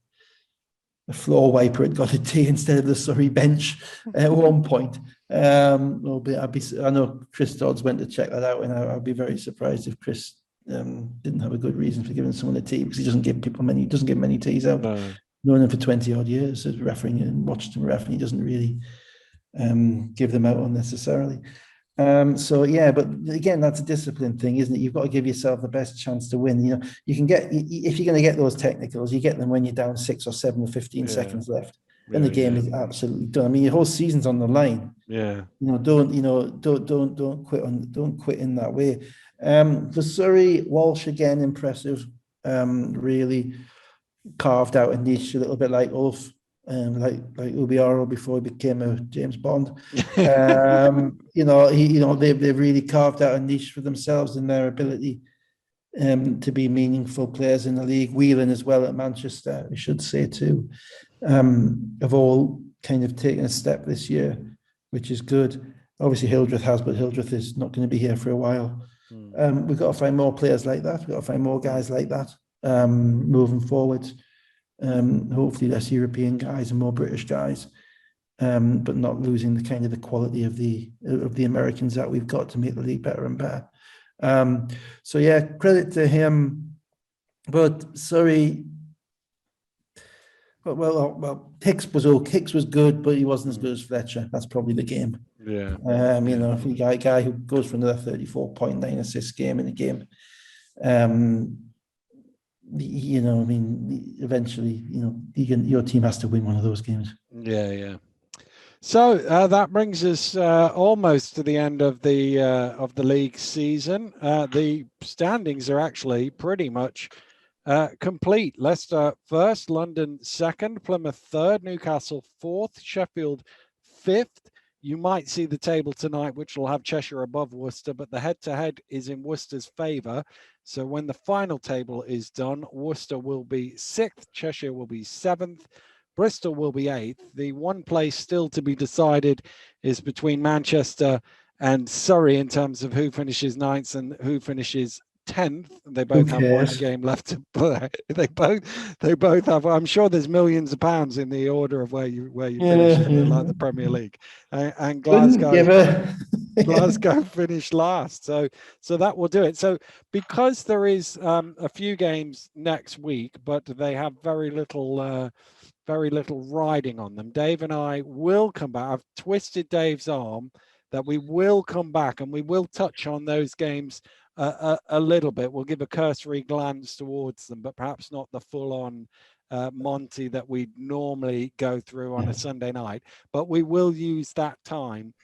S2: a floor wiper had got a tee instead of the Surrey bench at one point. I know Chris Dodds went to check that out, and I'd be very surprised if Chris didn't have a good reason for giving someone a tee, because he doesn't give many tees out. No. Known him for 20 odd years as refereeing and watched him ref, and he doesn't really give them out unnecessarily. But again, that's a discipline thing, isn't it? You've got to give yourself the best chance to win. You can get, if you're going to get those technicals, you get them when you're down 6 or 7 or 15 seconds left. Then the game is absolutely done. Your whole season's on the line. Don't quit in that way. For Surrey, Walsh again impressive. Really carved out a niche a little bit like Ulf, like Ubiaro before he became a James Bond. They've really carved out a niche for themselves in their ability to be meaningful players in the league. Whelan as well at Manchester, we should say too, have all kind of taken a step this year, which is good. Obviously Hildreth has, but Hildreth is not going to be here for a while. We've got to find more players like that. We've got to find more guys like that. Moving forward, hopefully less European guys and more British guys, but not losing the quality of the Americans that we've got to make the league better and better. Credit to him. But sorry, well, Hicks was okay. Hicks was good, but he wasn't as good as Fletcher. That's probably the game. If you got a guy who goes for another 34.9 assist game in a game, eventually, your team has to win one of those games.
S1: So that brings us almost to the end of the league season. The standings are actually pretty much complete. Leicester first, London second, Plymouth third, Newcastle fourth, Sheffield fifth. You might see the table tonight, which will have Cheshire above Worcester, but the head-to-head is in Worcester's favour. So when the final table is done, Worcester will be 6th, Cheshire will be 7th, Bristol will be 8th. The one place still to be decided is between Manchester and Surrey in terms of who finishes 9th and who finishes 10th. They both have one game left to play. They both have. I'm sure there's millions of pounds in the order of where you finish in like the Premier League. And Glasgow finished last. So that will do it. So because there is a few games next week, but they have very little riding on them, Dave and I will come back. I've twisted Dave's arm that we will come back and we will touch on those games a little bit. We'll give a cursory glance towards them, but perhaps not the full-on Monty that we normally go through on a Sunday night. But we will use that time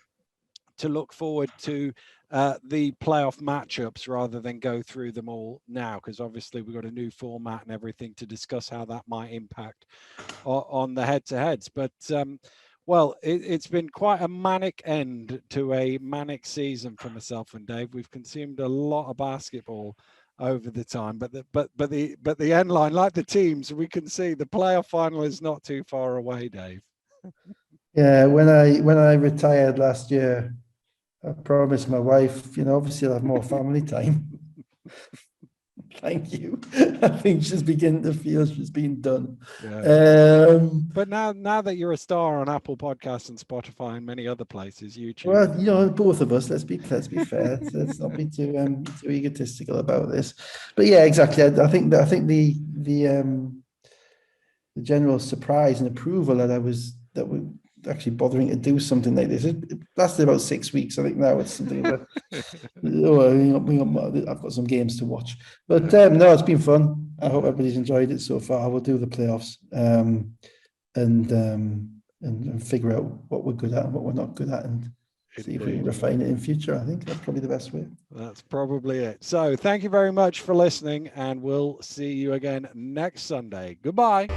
S1: to look forward to the playoff matchups rather than go through them all now, because obviously we've got a new format and everything to discuss how that might impact on the head-to-heads. But well, it's been quite a manic end to a manic season for myself and Dave. We've consumed a lot of basketball over the time, but the end line, like the teams, we can see the playoff final is not too far away, Dave.
S2: Yeah, when I retired last year, I promised my wife, obviously I'll have more family time. Thank you. I think she's beginning to feel she's been done.
S1: Yeah. But now that you're a star on Apple Podcasts and Spotify and many other places, YouTube.
S2: Well, both of us. Let's be fair. Let's not be too egotistical about this. But yeah, exactly. I think the general surprise and approval that we're actually bothering to do something like this. It lasted about 6 weeks. I think now it's something that I've got some games to watch. But no, it's been fun. I hope everybody's enjoyed it so far. We'll do the playoffs and figure out what we're good at and what we're not good at, and see if we can refine it in future. I think that's probably the best way.
S1: That's probably it. So thank you very much for listening, and we'll see you again next Sunday. Goodbye.